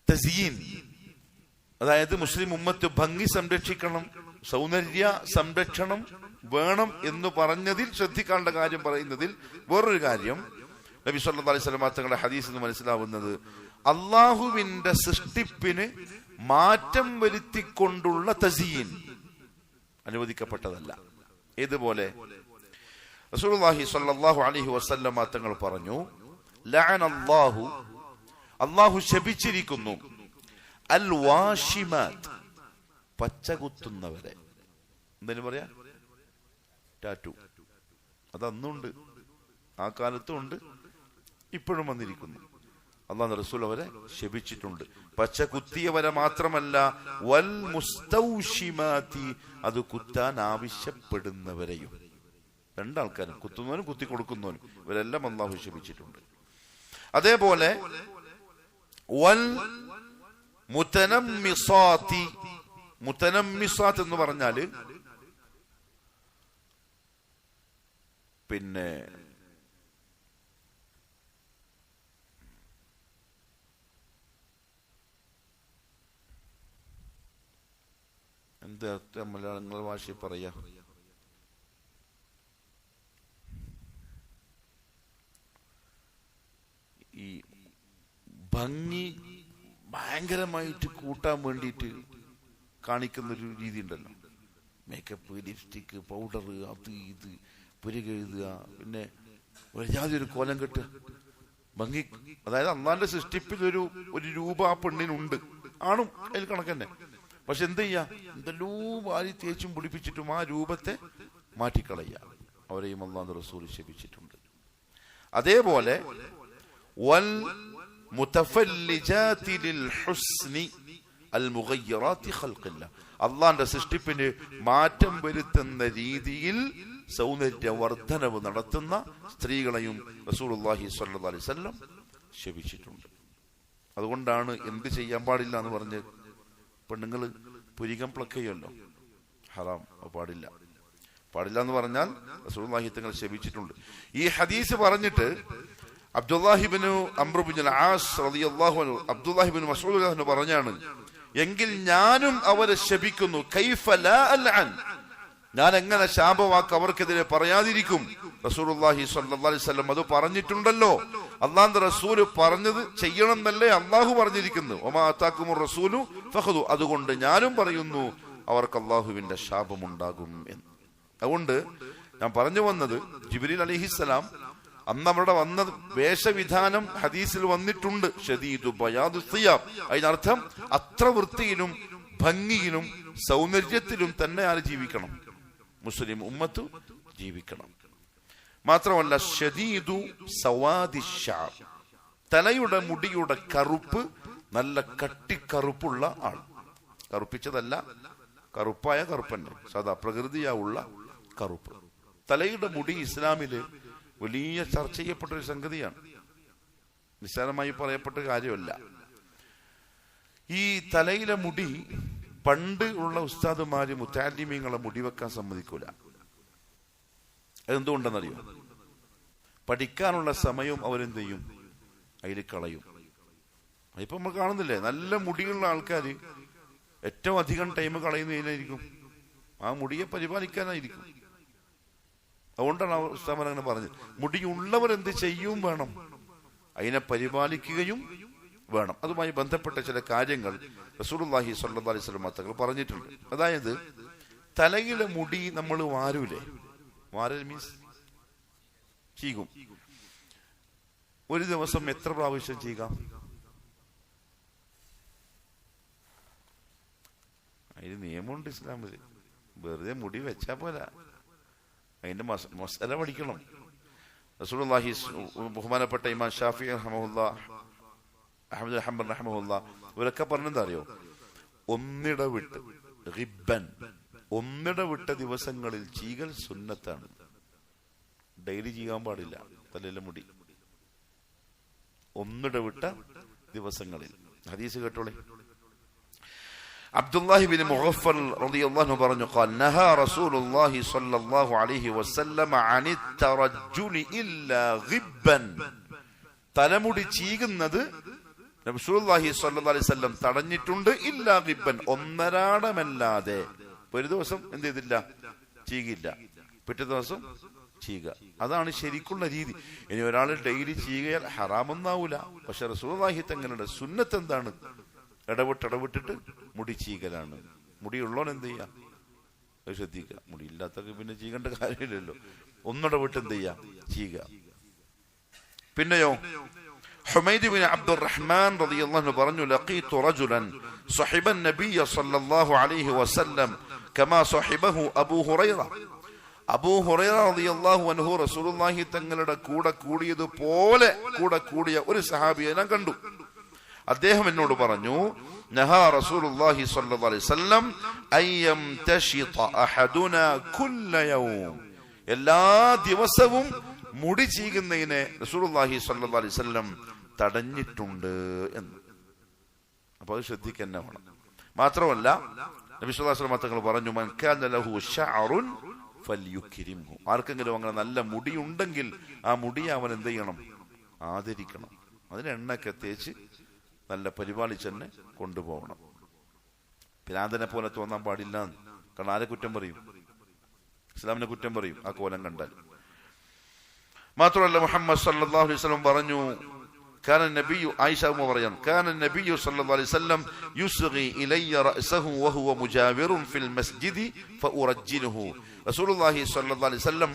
തസ്യീൻ, അതായത് മുസ്ലിം ഉമ്മത്ത് ഭംഗി സംരക്ഷിക്കണം, സൗന്ദര്യ സംരക്ഷണം വേണം എന്ന് പറഞ്ഞതിൽ ശ്രദ്ധിക്കേണ്ട കാര്യം പറയുന്നതിൽ വേറൊരു കാര്യം നബി സല്ലല്ലാഹു അലൈഹി വസല്ലം തങ്ങളുടെ ഹദീസിൽ നിന്ന് മനസ്സിലാവുന്നത്, അള്ളാഹുവിന്റെ സൃഷ്ടിപ്പിന് മാറ്റം വരുത്തിക്കൊണ്ടുള്ള തസ്യീൻ അനുവദിക്കപ്പെട്ടതല്ല. ഏതുപോലെ റസൂലുള്ളാഹി സ്വല്ലല്ലാഹു അലൈഹി വസല്ലം തങ്ങൾ പറഞ്ഞു, ലഅനല്ലാഹു, അള്ളാഹു ശപിച്ചിരിക്കുന്നു, അൽ വാഷിമാത്ത്, പച്ചകുത്തുന്നവരെ. എന്തിനു പറയാ, ടാറ്റു. അതന്നുണ്ട്, ആ കാലത്തും ഉണ്ട്, ഇപ്പോഴും വന്നിരിക്കുന്നു. അല്ലാഹു റസൂൽ അവരെ ശപിച്ചിട്ടുണ്ട്. പച്ച കുത്തിയവരെ മാത്രമല്ല, വൽ മുസ്തൗഷിമാതി, അത് കുത്താൻ ആവശ്യപ്പെടുന്നവരെയും. രണ്ടാൾക്കാരും, കുത്തുന്നവനും കുത്തി കൊടുക്കുന്നവനും, ഇവരെല്ലാം അല്ലാഹു ശപിച്ചിട്ടുണ്ട്. അതേപോലെ വൽ മുതനമ്മിസാതി, മുതനമ്മിസാത്ത് എന്ന് പറഞ്ഞാല് പിന്നെ എന്താ മലയാള ഭാഷയിൽ പറയാ, ഈ ഭംഗി ഭയങ്കരമായിട്ട് കൂട്ടാൻ വേണ്ടിയിട്ട് കാണിക്കുന്നൊരു രീതി ഉണ്ടല്ലോ. മേക്കപ്പ്, ലിപ്സ്റ്റിക്ക്, പൗഡർ, അത് ഇത് പുരുകെഴുതുക, പിന്നെ ഒരു ജാതി ഒരു കോലം കെട്ടുക, ഭംഗി. അതായത് അള്ളാന്റെ സൃഷ്ടിപ്പിൽ ഒരു രൂപ ആ പെണ്ണിനുണ്ട്, ആണും അതിൽ കണക്കന്നെ. പക്ഷെ എന്ത് ചെയ്യാ, എന്തെല്ലോ വാരി തേച്ചും പിടിപ്പിച്ചിട്ടും ആ രൂപത്തെ മാറ്റിക്കളയുക. അവരെയും അല്ലാഹു റസൂൽ ശപിച്ചിട്ടുണ്ട്. അതേപോലെ വൽ മുതഫല്ലിജാതി ലിൽ ഹുസ്നി അൽ മുഗയ്യിറാതി ഖൽഖില്ലാഹ്, അള്ളാന്റെ സൃഷ്ടിപ്പിന് മാറ്റം വരുത്തുന്ന രീതിയിൽ സൗന്ദര്യ വർധനവ് നടത്തുന്ന സ്ത്രീകളെയും റസൂലുള്ളാഹി സ്വല്ലല്ലാഹു അലൈഹി വസല്ലം ശപിച്ചിട്ടുണ്ട്. അതുകൊണ്ടാണ് എന്ത് ചെയ്യാൻ പാടില്ല എന്ന് പറഞ്ഞ് പെണ്ണുങ്ങൾ പുരികം പ്ലക്കയല്ലോ, ഹറാം, പാടില്ല. പാടില്ല എന്ന് പറഞ്ഞാൽ റസൂലുള്ളാഹി തങ്ങൾ ശപിച്ചിട്ടുണ്ട്. ഈ ഹദീസ് പറഞ്ഞിട്ട് അബ്ദുല്ലാഹിബ്നു അംർ ഇബ്നുൽ ആസ് റളിയല്ലാഹു അൻഹു, അബ്ദുല്ലാഹിബ്നു മസ്ഊദ് റളിയല്ലാഹു അൻഹു പറഞ്ഞാണ്, എങ്കിൽ ഞാനും അവരെ ശപിക്കുന്നു. കൈഫ ലാ അൽഅൻ, ഞാൻ എങ്ങനെ ശാപവാക്ക് അവർക്കെതിരെ പറയാതിരിക്കും? റസൂലുള്ളാഹി സ്വല്ലല്ലാഹു അലൈഹി വസല്ലം അത് പറഞ്ഞിട്ടുണ്ടല്ലോ. അല്ലാഹുവിന്റെ റസൂൽ പറഞ്ഞത് ചെയ്യണം എന്നല്ലേ അള്ളാഹു പറഞ്ഞിരിക്കുന്നു. വമാ അതാകുമുർ റസൂലു ഫഖദു, അതുകൊണ്ട് ഞാനും പറയുന്നു അവർക്ക് അള്ളാഹുവിന്റെ ശാപമുണ്ടാകും എന്ന്. അതുകൊണ്ട് ഞാൻ പറഞ്ഞു വന്നത്, ജിബ്രീൽ അലൈഹിസ്സലാം അന്ന് അവിടെ വന്ന വേഷവിധാനം ഹദീസിൽ വന്നിട്ടുണ്ട്, ഷദീദു ബയാദു സിയാബ്. അതിനർത്ഥം അത്ര വൃത്തിയിലും ഭംഗിയിലും സൗന്ദര്യത്തിലും തന്നെ ആര് ജീവിക്കണം, മുസ്ലിം ഉമ്മത്ത് ജീവിക്കണം. മാത്രമല്ല ഷദീദു സവാദി ശഅർ, തലയുടെ മുടിയുടെ കറുപ്പ് നല്ല കട്ടിക്കറുപ്പുള്ള ആൾ, കറുപ്പിച്ചതല്ല, കറുപ്പായ കറുപ്പന്നെ, സദാ പ്രകൃതിയാവുള്ള കറുപ്പ്. തലയുടെ മുടി ഇസ്ലാമില് വലിയ ചർച്ച ചെയ്യപ്പെട്ട ഒരു സംഗതിയാണ്, നിസ്സാരമായി പറയപ്പെട്ട കാര്യമല്ല. ഈ തലയിലെ മുടി പണ്ട് ഉള്ള ഉസ്താദുമാര് മുത്തഅല്ലിമീങ്ങളെ മുടി വെക്കാൻ സമ്മതിക്കൂല. എന്തുകൊണ്ടെന്നറിയോ? പഠിക്കാനുള്ള സമയവും അവരെന്ത് ചെയ്യും? അതിൽ കളയും. ഇപ്പൊ നമ്മൾ കാണുന്നില്ലേ, നല്ല മുടിയുള്ള ആൾക്കാർ ഏറ്റവും അധികം ടൈം കളയുന്നതിനായിരിക്കും, ആ മുടിയെ പരിപാലിക്കാനായിരിക്കും. അതുകൊണ്ടാണ് ഉസ്താദ് അങ്ങനെ പറഞ്ഞത്, മുടിയുള്ളവർ എന്ത് ചെയ്യും വേണം, അതിനെ പരിപാലിക്കുകയും വേണം. അതുമായി ബന്ധപ്പെട്ട ചില കാര്യങ്ങൾ റസൂലുള്ളാഹി സ്വല്ലല്ലാഹു അലൈഹി വസല്ലം തങ്ങൾ പറഞ്ഞിട്ടുണ്ട്. അതായത് തലയിലെ മുടി നമ്മൾ വാരൂലേ, വാരൽ മീൻസ് ചീകും. ഒരു ദിവസം എത്ര പ്രാവശ്യം ചെയ്യാം? അതിന് നിയമമുണ്ട് ഇസ്ലാമില്. വെറുതെ മുടി വെച്ചാ പോരാ, അതിന്റെ മസല പഠിക്കണം. റസൂലുള്ളാഹി ബഹുമാനപ്പെട്ട ഇമാം ഷാഫിഈ റഹ്മഹുല്ലാഹ്, അഹ്മദ് ഹംബൽ റഹ്മഹുല്ലാഹ്, ഇവരൊക്കെ പറഞ്ഞെന്താ അറിയോ? ഒന്നിടവിട്ട് റിബ്ബൻ, ഒന്നിടവിട്ട ദിവസങ്ങളിൽ ചീകൽ സുന്നത്താണ്. ഡെയിലി ചെയ്യാൻ പാടില്ല തലയിലെ മുടി, ഒന്നിടവിട്ട ദിവസങ്ങളിൽ. ഹദീസ് കേട്ടോളെ. അബ്ദുല്ലാഹി ബിൻ മുഗഫൽ റളിയല്ലാഹു അൻഹു പറഞ്ഞു, ഖാൽ നഹാ റസൂലുള്ളാഹി സ്വല്ലല്ലാഹു അലൈഹി വസല്ലം അനി തറജ്ജുലി ഇല്ലാ ഗിബ്ബൻ. തലമുടി ചീകുന്നത് റസൂലുള്ളാഹി സ്വല്ലല്ലാഹു അലൈഹി വസല്ലം തടഞ്ഞിട്ടുണ്ട്. ഇല്ലാ ഗിബ്ബൻ, ഒന്നരാടമല്ലാതെ. ഒരു ദിവസം എന്ത് ചെയ്തില്ല? ചീകില്ല. പിറ്റേ ദിവസം ചീക. അതാണ് ശരിക്കുള്ള രീതി. ഇനി ഒരാൾ ഡെയിലി ചീകയാൽ ഹറാമൊന്നാവൂല. പക്ഷെ റസൂലുള്ളാഹി തങ്ങളുടെ സുന്നത്ത് എന്താണ്? ഇടവിട്ടിട്ട് മുടി ചീകലാണ്. മുടിയുള്ളവൻ എന്ത് ചെയ്യാ? അത് ശ്രദ്ധിക്കുക. മുടി ഇല്ലാത്തൊക്കെ പിന്നെ ചീകേണ്ട കാര്യമില്ലല്ലോ. ഒന്നിടവിട്ട് എന്ത് ചെയ്യാ? ചീക. പിന്നെയോ ഹുമൈദ് ബിൻ അബ്ദുറഹ്മാൻ റളിയല്ലാഹു അൻഹു പറഞ്ഞു, ലഖീതു റജുലൻ സ്വഹിബ നബിയ സ്വല്ലല്ലാഹു അലൈഹി വസല്ലം കമാ സ്വഹിബഹു അബൂ ഹുറൈറ. അബൂ ഹുറൈറ റളിയല്ലാഹു അൻഹു റസൂലുള്ളാഹി തങ്ങളുടെ കൂടെ കൂടിയതുപോലെ കൂടെ കൂടിയ ഒരു സഹാബിയെ ഞാൻ കണ്ടു. അദ്ദേഹം എന്നോട് പറഞ്ഞു, നഹാ റസൂലുള്ളാഹി സ്വല്ലല്ലാഹു അലൈഹി വസല്ലം അയ്യം തശിത അഹദുനാ കുല്ല യൗം. എല്ലാ ദിവസവും മുടി ചീകുന്നതിനെ റസൂലുള്ളാഹി സ്വല്ലല്ലാഹു അലൈഹി വസല്ലം തടഞ്ഞിട്ടുണ്ട് എന്ന്. അപ്പൊ അത് ശ്രദ്ധിക്കുക തന്നെ വേണം. മാത്രമല്ല നബി സല്ലല്ലാഹു അലൈഹി വസല്ലം തങ്ങൾ പറഞ്ഞു, മൻ കാന ലഹു ശഅറുൻ ഫൽയുക്രിംഹു. ആർക്കെങ്കിലും അങ്ങനെ നല്ല മുടി ഉണ്ടെങ്കിൽ ആ മുടിയെ അവൻ എന്ത് ചെയ്യണം? ആദരിക്കണം. അതിന് എണ്ണയൊക്കെ തേച്ച് നല്ല പരിപാലിച്ച് തന്നെ കൊണ്ടുപോകണം. പിരാന്തനെ പോലെ തോന്നാൻ പാടില്ല. കാരണം ആരെ കുറ്റം പറയും? ഇസ്ലാമിനെ കുറ്റം പറയും ആ കോലം കണ്ടാൽ. മാത്രമല്ല മുഹമ്മദ് സല്ലല്ലാഹു അലൈഹി വസല്ലം പറഞ്ഞു, കാന നബിയു, ആയിഷ ഉമ്മ പറയാൻ, കാന നബിയു സല്ലല്ലാഹു അലൈഹി വസല്ലം യുസ്ഗി ഇലയ്യ റഅസഹു വഹുവ മുജാവിറുൻ ഫിൽ മസ്ജിദി ഫഉറജ്ജിലുഹു. റസൂലുള്ളാഹി സ്വല്ലല്ലാഹു അലൈഹി വസല്ലം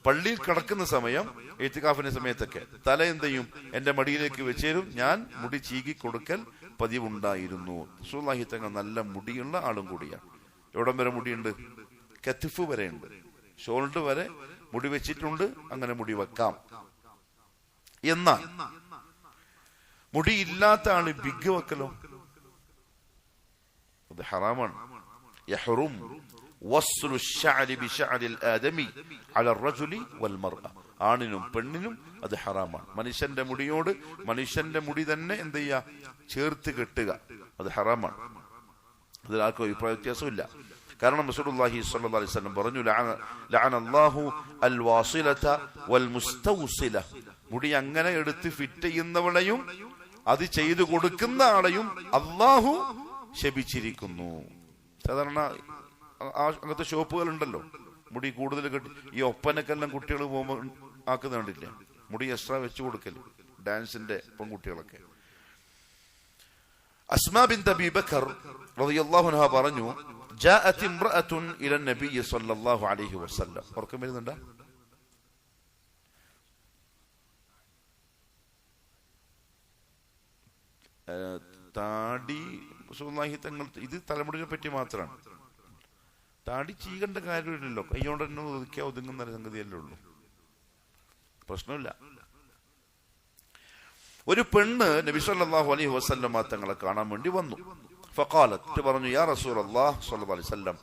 പള്ളിയിൽ കിടക്കുന്ന സമയം, ഇത്തികാഫിന്റെ സമയത്തൊക്കെ തല എന്ത് ചെയ്യും? എന്റെ മടിയിലേക്ക് വെച്ചേരും. ഞാൻ മുടി ചീകി കൊടുക്കൽ പതിവുണ്ടായിരുന്നു. റസൂലുള്ളാഹി തങ്ങൾ നല്ല മുടിയുള്ള ആളും കൂടിയാണ്. എവിടം വരെ മുടിയുണ്ട്? കത്തിഫ് വരെ ഉണ്ട്, ഷോൾഡർ വരെ മുടി വെച്ചിട്ടുണ്ട്. അങ്ങനെ മുടി വെക്കാം. എന്നാൽ മുടിയില്ലാത്ത ആള് ബിഗ് വെക്കലോ? അത് ഹറാമാണ്. യഹ്റും വസ്ലു ശഅരി ബിശഅരിൽ ആദമി അലൽ റജുലി വൽ മർഅ. ആണിനും പെണ്ണിനും അത് ഹറാമാണ്. മനുഷ്യന്റെ മുടിയോട് മനുഷ്യന്റെ മുടി തന്നെ എന്ത് ചെയ്യുക? ചേർത്ത് കെട്ടുക. അത് ഹറാമാണ്. അതിൽ ആർക്കും അഭിപ്രായ വ്യത്യാസമില്ല. കാരണം റസൂലുള്ളാഹി സ്വല്ലല്ലാഹു അലൈഹി വസല്ലം പറഞ്ഞു, ലഅനല്ലാഹു അൽ വാസിലത വൽ മുസ്തൗസില. മുടി അങ്ങനെ എടുത്ത് ഫിറ്റ് ചെയ്യുന്നവളെയും അത് ചെയ്തു കൊടുക്കുന്ന ആളെയും അല്ലാഹു ശപിച്ചിരിക്കുന്നു. സാധാരണ അങ്ങനത്തെ ഷോപ്പുകൾ ഉണ്ടല്ലോ, മുടി കൂടുതൽ കെട്ടി ഈ ഒപ്പനക്കെല്ലാം കുട്ടികൾ പോകുമ്പോൾ ആക്കുന്ന കണ്ടില്ലേ? മുടി എക്സ്ട്രാ വെച്ചു കൊടുക്കൽ, ഡാൻസിന്റെ പെൺകുട്ടികളൊക്കെ. അസ്മാ ബിൻത് അബീ ബക്കർ റളിയല്ലാഹു അൻഹ പറഞ്ഞു, ജാഅത് ഇംറഅത്തുൻ ഇല നബി സ്വല്ലല്ലാഹു അലൈഹി വസല്ലം. ഓർക്കം വരുന്നുണ്ടോ? താടി റസൂലുള്ളാഹി തങ്ങൾ, ഇത് തലമുടിനെ പറ്റി മാത്രമാണ്. താടി ചീകേണ്ട കാര്യമില്ലല്ലോ, കൈകൊണ്ട് തന്നെ ഒതുക്കിയാൽ ഒതുങ്ങുന്ന സംഗതിയല്ലേ ഉള്ളൂ, പ്രശ്നമില്ല. ഒരു പെണ്ണ് നബി സല്ലല്ലാഹു അലൈഹി വസല്ലം തങ്ങളെ കാണാൻ വേണ്ടി വന്നു. ഫഖാലത്ത്, പറഞ്ഞു, യാ റസൂലല്ലാഹ് സ്വല്ലല്ലാഹു അലൈഹി വസല്ലം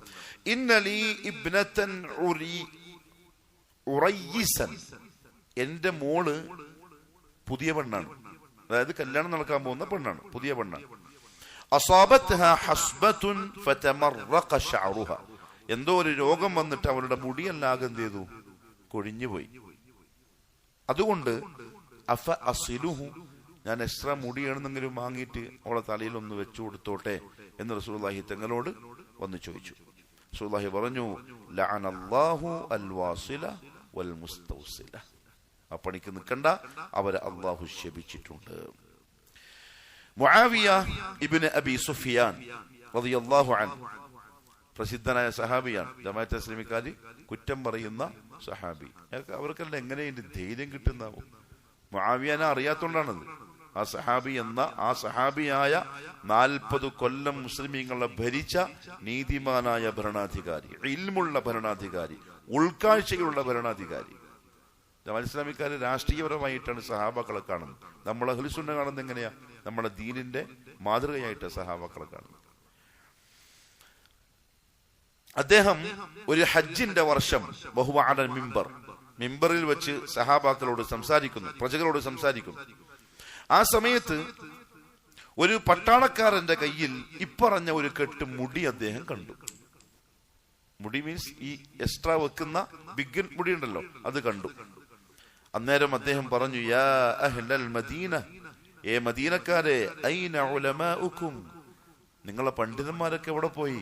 ഇന്ന ലീ ഇബ്നതൻ ഉറയ്യിസൻ. എന്റെ മോള് പുതിയ പെണ്ണാണ്, അതായത് കല്യാണം നടക്കാൻ പോകുന്ന പെണ്ണാണ്, പുതിയ പെണ്ണാണ്. അസാബത്ഹാ ഹസ്ബത്തുൻ ഫതമറഖ ശഅറുഹാ, എന്തോ ഒരു രോഗം വന്നിട്ട് അവരുടെ മുടിയെല്ലാം എന്ത് ചെയ്തു, കൊഴിഞ്ഞുപോയി. അതുകൊണ്ട് അഫ അസിലുഹു, ഞാൻ എക്സ്ട്രാ മുടിയാണെന്നെങ്കിലും വാങ്ങിയിട്ട് അവളെ തലയിൽ ഒന്ന് വെച്ചു കൊടുത്തോട്ടെ എന്ന് റസൂലുള്ളാഹി തങ്ങളോട് വന്ന് ചോദിച്ചു. റസൂലുള്ളാഹി പറഞ്ഞു, ലഅനല്ലാഹു അൽവാസില വൽ മുസ്തൗസില, ആ പണിക്ക് നിൽക്കണ്ട, അവരെ അള്ളാഹു ശപിച്ചിട്ടുണ്ട്. മുആവിയ ഇബ്നു അബി സുഫിയാൻ റളിയല്ലാഹു അൻഹു പ്രസിദ്ധനായ സഹാബിയാണ്. ജമാഅത്തെ ഇസ്ലാമിക്കാര് കുറ്റം പറയുന്ന സഹാബി. അവർക്കെല്ലാം എങ്ങനെ ഇതിന്റെ ധൈര്യം കിട്ടുന്നാവും? മുആവിയനെ അറിയാത്തോണ്ടാണത്. ആ സഹാബി എന്ന ആ സഹാബിയായ 40 കൊല്ലം മുസ്ലിമീങ്ങളെ ഭരിച്ച നീതിമാനായ ഭരണാധികാരി, ഇൽമുള്ള ഭരണാധികാരി, ഉൾക്കാഴ്ചയുള്ള ഭരണാധികാരി. ജമാഅത്തെ ഇസ്ലാമിക്കാര് രാഷ്ട്രീയപരമായിട്ടാണ് സഹാബാക്കളെ കാണുന്നത്. നമ്മളെ അഹ്ലു സുന്ന കാണുന്നത് എങ്ങനെയാ? നമ്മുടെ ദീനിന്റെ മാതൃകയായിട്ട് സഹാബാക്കളെ കാണുന്നത്. അദ്ദേഹം ഒരു ഹജ്ജിന്റെ വർഷം ബഹുവഅല മിമ്പറിൽ വെച്ച് സഹാബാക്കളോട് സംസാരിക്കുന്നു, പ്രജകളോട് സംസാരിക്കുന്നു. ആ സമയത്ത് ഒരു പട്ടാളക്കാരന്റെ കയ്യിൽ ഇപ്പറഞ്ഞ ഒരു കെട്ട് മുടി അദ്ദേഹം കണ്ടു. മുടി മീൻസ് ഈ എക്സ്ട്രാ വെക്കുന്ന ബിഗ് മുടി ഉണ്ടല്ലോ, അത് കണ്ടു. അന്നേരം അദ്ദേഹം പറഞ്ഞു, യാ അഹ്ലൽ മദീന, ഏ മദീനക്കാരെ, ഐന ഉലമാഉകും, നിങ്ങളെ പണ്ഡിതന്മാരൊക്കെ എവിടെ പോയി?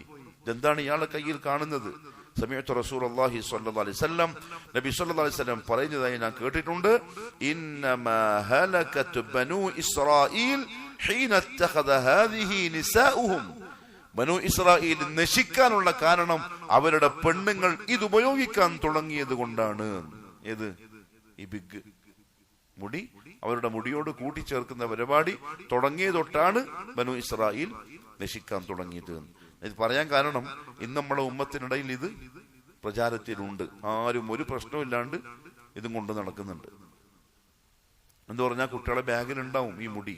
എന്താണ് ഇയാളെ കയ്യിൽ കാണുന്നത്? സമയത്ത് റസൂലുള്ളാഹി സ്വല്ലല്ലാഹു അലൈഹി വസല്ലം, നബി സ്വല്ലല്ലാഹു അലൈഹി വസല്ലം പറയുന്നതായി ഞാൻ കേട്ടിട്ടുണ്ട്, ഇന്നമാ ഹലകത് ബനൂ ഇസ്രായീൽ ഹീന ഇത്തഖദ ഹാദിഹി നിസാഉഹും, ബനൂ ഇസ്രായീൽ നശിക്കാനുള്ള കാരണം അവരുടെ പെണ്ണുങ്ങൾ ഇത് ഉപയോഗിക്കാൻ തുടങ്ങിയത് കൊണ്ടാണ്. ഏത്? ഈ ബിഗ് മുടി അവരുടെ മുടിയോട് കൂട്ടിച്ചേർക്കുന്ന പരിപാടി തുടങ്ങിയ തൊട്ടാണ് ബനൂ ഇസ്രായീൽ നശിക്കാൻ തുടങ്ങിയത്. ഇത് പറയാൻ കാരണം ഇന്ന് നമ്മുടെ ഉമ്മത്തിനിടയിൽ ഇത് പ്രചാരത്തിലുണ്ട്. ആരും ഒരു പ്രശ്നമില്ലാണ്ട് ഇതും കൊണ്ട് നടക്കുന്നുണ്ട്. എന്ന് പറഞ്ഞാൽ കുട്ടികളെ ബാഗിലുണ്ടാവും ഈ മുടി.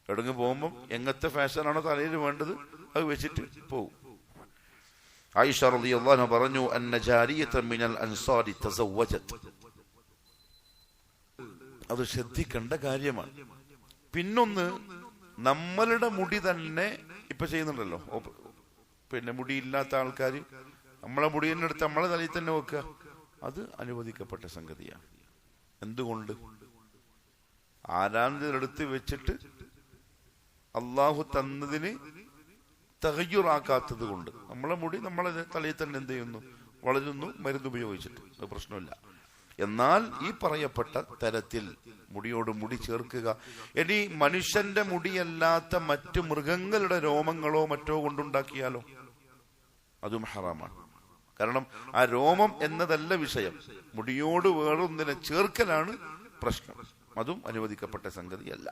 എടങ്ങ് പോകുമ്പം എങ്ങനത്തെ ഫാഷനാണോ തലയിൽ വേണ്ടത് അത് വെച്ചിട്ട് പോകും. ആയിഷ റളിയല്ലാഹു അൻഹ പറഞ്ഞു, അന്ന ജാരിയത മിനൽ അൻസാരി തസവ്വജത്, അത് ശ്രദ്ധിക്കേണ്ട കാര്യമാണ്. പിന്നൊന്ന്, നമ്മളുടെ മുടി തന്നെ ഇപ്പൊ ചെയ്യുന്നുണ്ടല്ലോ, പിന്നെ മുടിയില്ലാത്ത ആൾക്കാർ നമ്മളെ മുടി തന്നെ എടുത്ത് നമ്മളെ തലയിൽ തന്നെ വെക്കുക, അത് അനുവദിക്കപ്പെട്ട സംഗതിയാണ്. എന്തുകൊണ്ട്? ആരാധനെടുത്ത് വെച്ചിട്ട് അള്ളാഹു തന്നതിന് തഗയ്യുറാക്കാത്തത് കൊണ്ട് നമ്മളെ മുടി നമ്മളെ തലയിൽ തന്നെ എന്ത് ചെയ്യുന്നു? വളരുന്നു, മരുന്ന് ഉപയോഗിച്ചിട്ട്. അത് പ്രശ്നമില്ല. എന്നാൽ ഈ പറയപ്പെട്ട തരത്തിൽ മുടിയോട് മുടി ചേർക്കുക, ഇനി മനുഷ്യന്റെ മുടിയല്ലാത്ത മറ്റു മൃഗങ്ങളുടെ രോമങ്ങളോ മറ്റോ കൊണ്ടുണ്ടാക്കിയാലോ അതും ഹറാമാണ്. കാരണം ആ രോമം എന്നതല്ല വിഷയം, മുടിയോട് വേറൊന്നിനെ ചേർക്കലാണ് പ്രശ്നം. അതും അനുവദിക്കപ്പെട്ട സംഗതിയല്ല.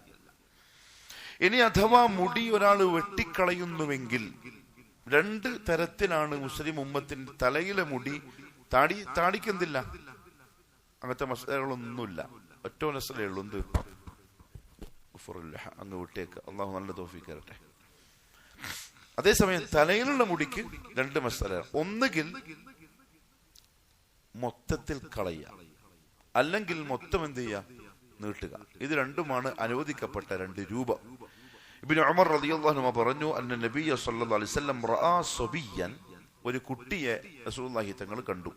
ഇനി അഥവാ മുടി ഒരാൾ വെട്ടിക്കളയുന്നുവെങ്കിൽ 2 തരത്തിലാണ് മുസ്ലിം ഉമ്മത്തിന്റെ തലയിലെ മുടി. താടിക്കെന്തില്ല, അങ്ങനത്തെ മസലകളൊന്നുമില്ല. ഒറ്റ മസലേ ഉള്ളൂ, എന്ത്? അങ്ങ് വിട്ടേക്ക്. അള്ളാഹു നല്ല തൗഫീഖ് തരട്ടെ. അതേസമയം തലയിലുള്ള മുടിക്ക് 2 മസല. ഒന്നുകിൽ മൊത്തത്തിൽ കളയുക, അല്ലെങ്കിൽ മൊത്തം എന്ത് ചെയ്യുക? നീട്ടുക. ഇത് രണ്ടുമാണ് അനുവദിക്കപ്പെട്ട 2 രൂപം. ഇബ്നു ഉമർ റളിയല്ലാഹു അൻഹു പറഞ്ഞു, അന്ന നബിയ സല്ലല്ലാഹു അലൈഹി വസല്ലം റആ സബിയൻ, ഒരു കുട്ടിയെ റസൂലുള്ളാഹി തങ്ങൾ കണ്ടു.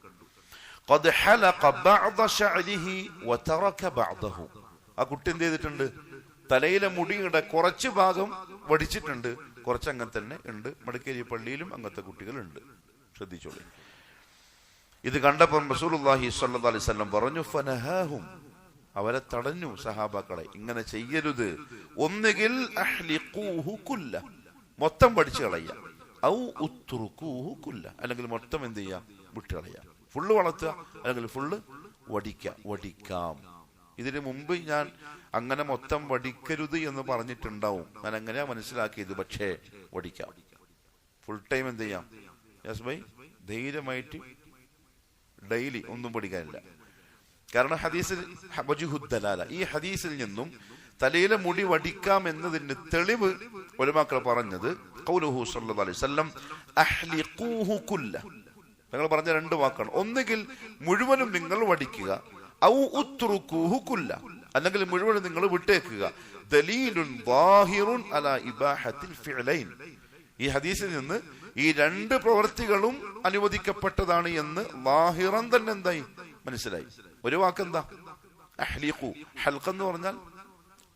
ഖദ് ഹലഖ ബഅദ ശഅരിഹി വതറക ബഅദഹു, ആ കുട്ടി എന്ത് ചെയ്തിട്ടുണ്ട്? തലയിലെ മുടിയുടെ കുറച്ച് ഭാഗം വടിച്ചിട്ടുണ്ട്, കുറച്ച് അങ്ങനെ തന്നെ ഉണ്ട്. മടക്കേരി പള്ളിയിലും അങ്ങനത്തെ കുട്ടികളുണ്ട്, ശ്രദ്ധിച്ചോളൂ. ഇത് കണ്ടപ്പോൾ റസൂലുള്ളാഹി സ്വല്ലല്ലാഹു അലൈഹി വസല്ലം പറഞ്ഞു, ഫനഹാഹും, അവരെ തടഞ്ഞു, സഹാബാക്കളെ ഇങ്ങനെ ചെയ്യരുത്. ഒന്നുകിൽ അഹ്ലിഖൂഹു കുല്ല, മൊത്തം പഠിച്ചു കളയുക, ഔ ഉത്റുകൂഹു കുല്ല, അല്ലെങ്കിൽ മൊത്തം എന്ത് ചെയ്യുക? വിട്ട് കളയുക. ഫുള്ള് വളർത്തുക, അല്ലെങ്കിൽ ഫുള്ള് വടിക്കാം. ഇതിനു മുമ്പ് ഞാൻ അങ്ങനെ മൊത്തം വടിക്കരുത് എന്ന് പറഞ്ഞിട്ടുണ്ടാവും, ഞാൻ അങ്ങനെയാ മനസ്സിലാക്കിയത്. പക്ഷേ വടിക്കാം, ഫുൾ ടൈം എന്ത് ചെയ്യാം? യെസ് ബൈ, ധൈര്യമായിട്ട് ഡെയിലി ഒന്നും പഠിക്കാനില്ല. കാരണം ഹദീസിൽ വജ്ഹുദ്ദലാല, ഈ ഹദീസിൽ നിന്നും തലയിലെ മുടി വടിക്കാം എന്നതിന് തെളിവ് ഉലമാക്കൾ പറഞ്ഞത് ഖൗലുഹു സ്വല്ലല്ലാഹു അലൈഹി വസല്ലം അഹ്ലിഖൂഹു കുല്ല. നിങ്ങൾ പറഞ്ഞ 2 വാക്കാണ്. ഒന്നുകിൽ മുഴുവനും നിങ്ങൾ വടിക്കുക, ഔ ഉത്റുകൂഹു കുല്ല, അല്ലെങ്കിൽ മുഴുവൻ നിങ്ങൾ വിട്ടേക്കുക. ദലീലുൻ ളാഹിറുൻ അലാ ഇബാഹത്തിൽ ഫിഅലൈൻ. ഈ ഹദീസിൽ നിന്ന് ഈ രണ്ട് പ്രവൃത്തികളും അനുവദിക്കപ്പെട്ടതാണ് എന്ന് ലാഹിറൻ തന്നെ എന്തായി മനസ്സിലായി. ഒരു വാക്കെന്താ? അഹ്ലിഖു. ഹൽഖ് എന്ന് പറഞ്ഞാൽ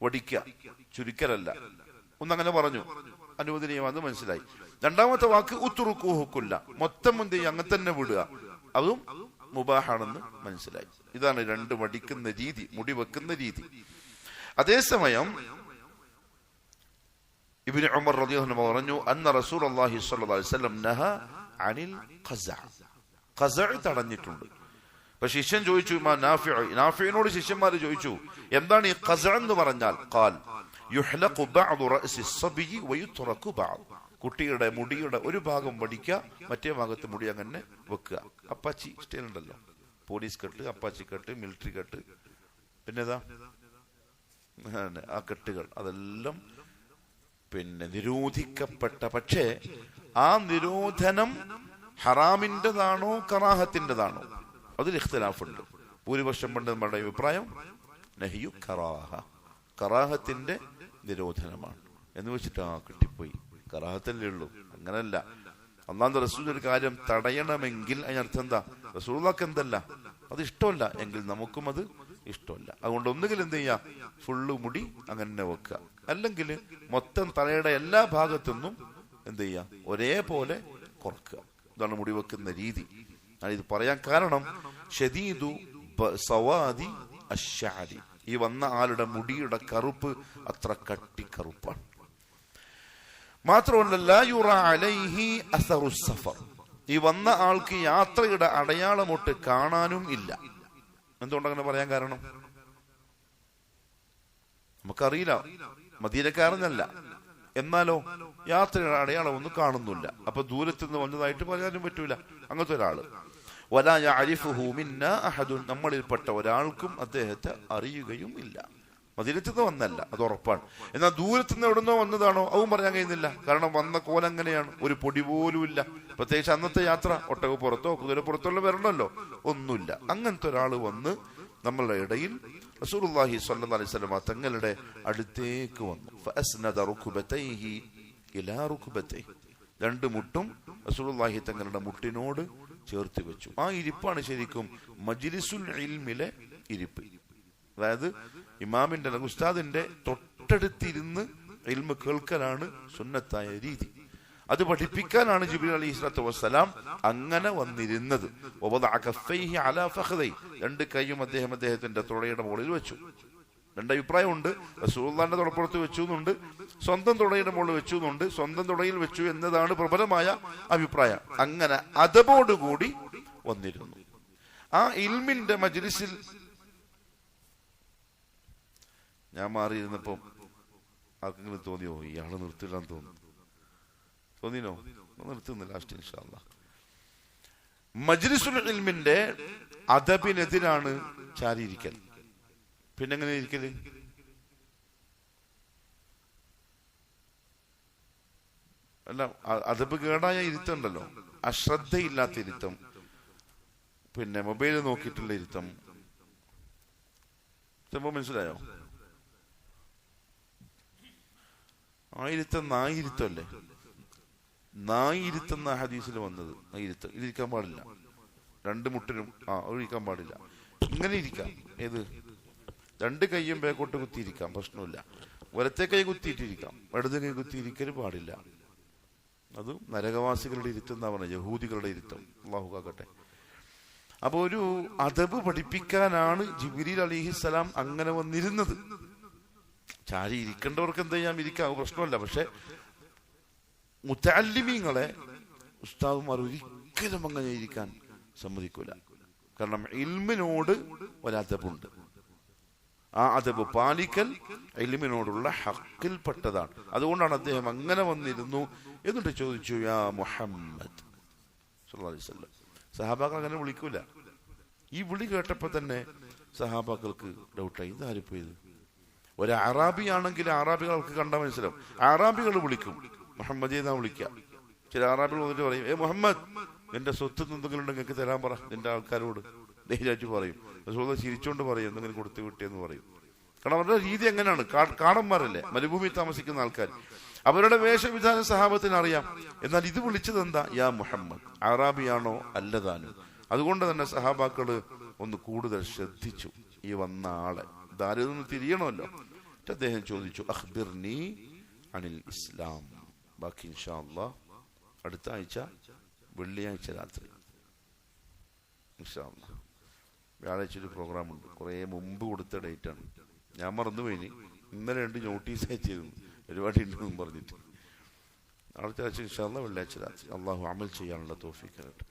വടിക്കുക, ചുരുക്കലല്ല. ഒന്നങ്ങനെ പറഞ്ഞു, അനുവദനീയമാണെന്ന് മനസ്സിലായി. രണ്ടാമത്തെ വാക്ക് ഉത്റുകൂഹു കുല്ല, മൊത്തം എന്ത് ചെയ്യുക, അങ്ങനെ തന്നെ വിടുക, അതും മുബാഹാണെന്ന് മനസ്സിലായി. ഇതാണ് രണ്ട് വടിക്കുന്ന രീതി, മുടി വെക്കുന്ന രീതി. അതേസമയം ഇബ്നു ഉമർ റളിയല്ലാഹു അൻഹു പറഞ്ഞു, അന്ന റസൂലുള്ളാഹി സ്വല്ലല്ലാഹു അലൈഹി വസല്ലം നഹാ അനിൽ ഖസഅ. ഖസഅ തടഞ്ഞിട്ടുണ്ട്. അപ്പൊ ശിഷ്യൻ ചോദിച്ചു, ഇമാം നാഫിഇനോട് ശിഷ്യന്മാർ ചോദിച്ചു, എന്താണ് ഈ ഖസഅ എന്ന് പറഞ്ഞാൽ? ഖാൽ യുഹ്ലഖു ബഅദു റഅസി الصബി വയുത്റകു ബഅദ്. കുട്ടിയുടെ മുടിയുടെ ഒരു ഭാഗം വടിക്കുക, മറ്റേ ഭാഗത്ത് മുടി അങ്ങനെ വെക്കുക. അപ്പാച്ചി സ്റ്റൈൽ ഉണ്ടല്ലോ, പോലീസ് കെട്ട്, അപ്പാച്ചി കെട്ട്, മിലിറ്ററി കെട്ട്, പിന്നെതാ ആ കെട്ടുകൾ, അതെല്ലാം പിന്നെ നിരോധിക്കപ്പെട്ട. പക്ഷേ ആ നിരോധനം ഹറാമിൻ്റെതാണോ കറാഹത്തിൻ്റെതാണോ അതിൽ ഇഖ്തിലാഫുണ്ട്. ഭൂരിപക്ഷം പണ്ട് നമ്മുടെ അഭിപ്രായം നഹിയു കറാഹ, കറാഹത്തിന്റെ നിരോധനമാണ് എന്ന് വെച്ചിട്ട് കിട്ടിപ്പോയി, കറാഹത്തല്ലേ ഉള്ളൂ. അങ്ങനല്ല. അല്ലാഹുവിന്റെ റസൂൽ ഒരു കാര്യം തടയണമെങ്കിൽ അതിനർത്ഥം എന്താ? റസൂലുള്ളാഹിക്ക് എന്തല്ല അത് ഇഷ്ടമല്ല എങ്കിൽ നമുക്കും അത് ഇഷ്ടമല്ല. അതുകൊണ്ട് ഒന്നുകിൽ എന്ത് ചെയ്യാ, ഫുള്ള് മുടി അങ്ങനെ വെക്കുക, അല്ലെങ്കിൽ മൊത്തം തലയുടെ എല്ലാ ഭാഗത്തുനിന്നും എന്ത് ചെയ്യാ, ഒരേപോലെ കുറക്കുക. ഇതാണ് മുടി വെക്കുന്ന രീതി. ഇത് പറയാൻ കാരണം ശദീദു സവാദി അശ്ശഅരി, ഈ വന്ന ആളുടെ മുടിയുടെ കറുപ്പ് അത്ര കട്ടിക്കറുപ്പാണ്. മാത്രമല്ല ലാ യുറാ അലൈഹി അസറു സഫർ, ഈ വന്ന ആൾക്ക് യാത്രയുടെ അടയാളമൊട്ട് കാണാനും ഇല്ല. എന്തുകൊണ്ടങ്ങനെ പറയാൻ കാരണം? നമുക്കറിയില്ല, മദീനക്കാരനല്ല, എന്നാലോ യാത്രയുടെ അടയാളം ഒന്നും കാണുന്നില്ല. അപ്പൊ ദൂരത്തുനിന്ന് വന്നതായിട്ട് പറയാനും പറ്റൂല. അങ്ങനത്തെ ഒരാള് വലാ യഅരിഫുഹു മിന്നാ അഹദുൻ, നമ്മളിൽപ്പെട്ട ഒരാൾക്കും അദ്ദേഹത്തെ അറിയുകയും ഇല്ല. മദീനത്തുനിന്ന് വന്നല്ല, അത് ഉറപ്പാണ്. എന്നാൽ ദൂരത്തുനിന്ന് എവിടുന്നോ വന്നതാണോ അതും പറയാൻ കഴിയുന്നില്ല. കാരണം വന്ന കോലങ്ങനെയാണ്, ഒരു പൊടി പോലും ഇല്ല. പ്രത്യേകിച്ച് അന്നത്തെ യാത്ര ഒട്ടകപ്പുറത്തോ കുതിരപ്പുറത്തുള്ള വരണമല്ലോ, ഒന്നുമില്ല. അങ്ങനത്തെ ഒരാൾ വന്ന് നമ്മളുടെ ഇടയിൽ റസൂലുള്ളാഹി സ്വല്ലല്ലാഹു അലൈഹി വസല്ലം തങ്ങളുടെ അടുത്തേക്ക് വന്നു. ഫഅസ്നദ റുക്ബതൈഹി ഇലാ റുക്ബതൈഹി, രണ്ട് മുട്ടും റസൂലുള്ളാഹി തങ്ങളുടെ മുട്ടിനോട് ചേർത്ത് വെച്ചു. ആ ഇരിപ്പാണ് ശരിക്കും മജ്ലിസുൽ ഇൽമിലെ ഇരിപ്പ്. അതായത് ഇമാമിന്റെ ഉസ്താദിന്റെ തൊട്ടടുത്തിരുന്ന് ഇൽമ കേൾക്കലാണ് സുന്നത്തായ രീതി. അത് പഠിപ്പിക്കാനാണ് ജിബ്രീൽ അലൈഹിസ്സലാത്തു വസ്സലാം അങ്ങനെ വന്നിരുന്നത്. രണ്ട് കൈയും അദ്ദേഹത്തിന്റെ തുടയുടെ മുകളിൽ വെച്ചു. രണ്ടഭിപ്രായമുണ്ട്. റസൂലുള്ളാഹിന്റെ തുടപ്പുറത്ത് വെച്ചു എന്നുണ്ട്, സ്വന്തം തുടയുടെ മുകളിൽ വെച്ചു എന്നുണ്ട്. സ്വന്തം തുടയിൽ വെച്ചു എന്നതാണ് പ്രബലമായ അഭിപ്രായം. അങ്ങനെ അദബോടുകൂടി വന്നിരുന്നു. ആ ഇൽമിന്റെ മജ്ലിസിൽ ഞാൻ മാറിയിരുന്നപ്പോ ആർക്കെങ്കിലും തോന്നിയോ ഇയാള് നിർത്തില്ലാന്ന് തോന്നിനോ? നിർത്തുന്നില്ല, ലാസ്റ്റ് ഇൻഷാ അല്ലാഹ്. മജ്ലിസുൽ ഇൽമിന്റെ അദബിനെതിരാണ് ചാരിയിരിക്കൽ. പിന്നെങ്ങനെ ഇരിക്കല്? അല്ല, അദബ് കേടായ ഇരുത്തമുണ്ടല്ലോ, അശ്രദ്ധയില്ലാത്ത ഇരുത്തം, പിന്നെ മൊബൈൽ നോക്കിയിട്ടുള്ള ഇരുത്തം. സംഭവം മനസ്സിലായോ? ആയിരുത്തം നായിരുത്തല്ലേ? നായിരുത്തുന്ന ഹദീസിൽ വന്നത് നായിരുത്തം. ഇതിരിക്കാൻ പാടില്ല, രണ്ട് മുട്ടിനും ഇരിക്കാൻ പാടില്ല. ഇങ്ങനെ ഇരിക്കാം. ഏത്? രണ്ട് കൈയും ബേക്കോട്ട് കുത്തിയിരിക്കാം, പ്രശ്നമില്ല. വലത്തെ കൈ കുത്തിയിട്ടിരിക്കാം, ഇടത് കൈ കുത്തിയിരിക്കൽ പാടില്ല. അത് നരകവാസികളുടെ ഇരുത്തം എന്നാ പറഞ്ഞത്, യഹൂദികളുടെ ഇരുത്തം. അല്ലാഹു കാക്കട്ടെ. അപ്പൊ ഒരു അദബ് പഠിപ്പിക്കാനാണ് ജിബ്രീൽ അലൈഹിസ്സലാം അങ്ങനെ വന്നിരുന്നത്. ചാരി ഇരിക്കേണ്ടവർക്ക് എന്ത് ചെയ്യാം, ഇരിക്കാം, പ്രശ്നമല്ല. പക്ഷെ മുതഅല്ലിമീങ്ങളെ ഉസ്താദുമാർ ഒരിക്കലും അങ്ങനെ ഇരിക്കാൻ സമ്മതിക്കൂല. കാരണം ഇൽമിനോട് ഒരദബുണ്ട്. ആ അദബ് പാലിക്കൽ ഇൽമിനോടുള്ള ഹക്കിൽപ്പെട്ടതാണ്. അതുകൊണ്ടാണ് അദ്ദേഹം അങ്ങനെ വന്നിരുന്നു. എന്നിട്ട് ചോദിച്ചു, യാ മുഹമ്മദ് സല്ലല്ലാഹു അലൈഹി വസല്ലം. സഹാബാക്കൾ അങ്ങനെ വിളിക്കൂല. ഈ വിളി കേട്ടപ്പോ തന്നെ സഹാബാക്കൾക്ക് ഡൗട്ടായി, ഇതാരിപ്പോ ഇത്? ഒരു അറാബി ആണെങ്കിൽ അറാബികൾക്ക് കണ്ടാൽ മനസ്സിലാവും. അറാബികൾ വിളിക്കും, മുഹമ്മദ് എന്നാ വിളിക്കുക. ചില അറാബികൾ വന്നിട്ട് പറയും, മുഹമ്മദ്, നിന്റെ സ്വത്ത് എന്തെങ്കിലും ഉണ്ടെങ്കിൽ നിങ്ങൾക്ക് തരാൻ പറ നിന്റെ ആൾക്കാരോട്. ധൈര്യമായിട്ട് പറയും. റസൂലുള്ളാഹി ചിരിച്ചോണ്ട് പറയും എന്തെങ്കിലും കൊടുത്തു വിട്ടിയെന്ന് പറയും. കാരണം അവരുടെ രീതി എങ്ങനെയാണ്, കാടന്മാരല്ലേ, മരുഭൂമി താമസിക്കുന്ന ആൾക്കാർ, അവരുടെ വേഷവിധാനം സഹാബത്തിന് അറിയാം. എന്നാൽ ഇത് വിളിച്ചത് എന്താ? യാ മുഹമ്മദ്, അറാബിയാണോ അല്ലതാനും. അതുകൊണ്ട് തന്നെ സഹാബാക്കള് ഒന്ന് കൂടുതൽ ശ്രദ്ധിച്ചു ഈ വന്ന ആളെ, ദാരിദ്ര്യം തിരിയണമല്ലോ. അദ്ദേഹം ചോദിച്ചു, അഖ്ബിർനി അനിൽ ഇസ്ലാം. ബാക്കി ഇൻഷാ അല്ലാഹ് അടുത്ത ആഴ്ച വെള്ളിയാഴ്ച രാത്രി ഇൻഷാ അല്ലാഹ്. വ്യാഴാഴ്ച ഒരു പ്രോഗ്രാം ഉണ്ട്, കുറേ മുമ്പ് കൊടുത്ത ഡേറ്റാണ്, ഞാൻ മറന്നുപോയിനി. ഇന്നലെ 2 നോട്ടീസ് അയച്ചിരുന്നു, പരിപാടി ഉണ്ടെന്നും പറഞ്ഞിട്ട്. അടുത്ത ആഴ്ച ഇൻഷാ അല്ലാഹ് വെള്ളിയാഴ്ച രാത്രി. അള്ളാഹു അമൽ ചെയ്യാനുള്ള തൗഫീഖ് തരട്ടെ.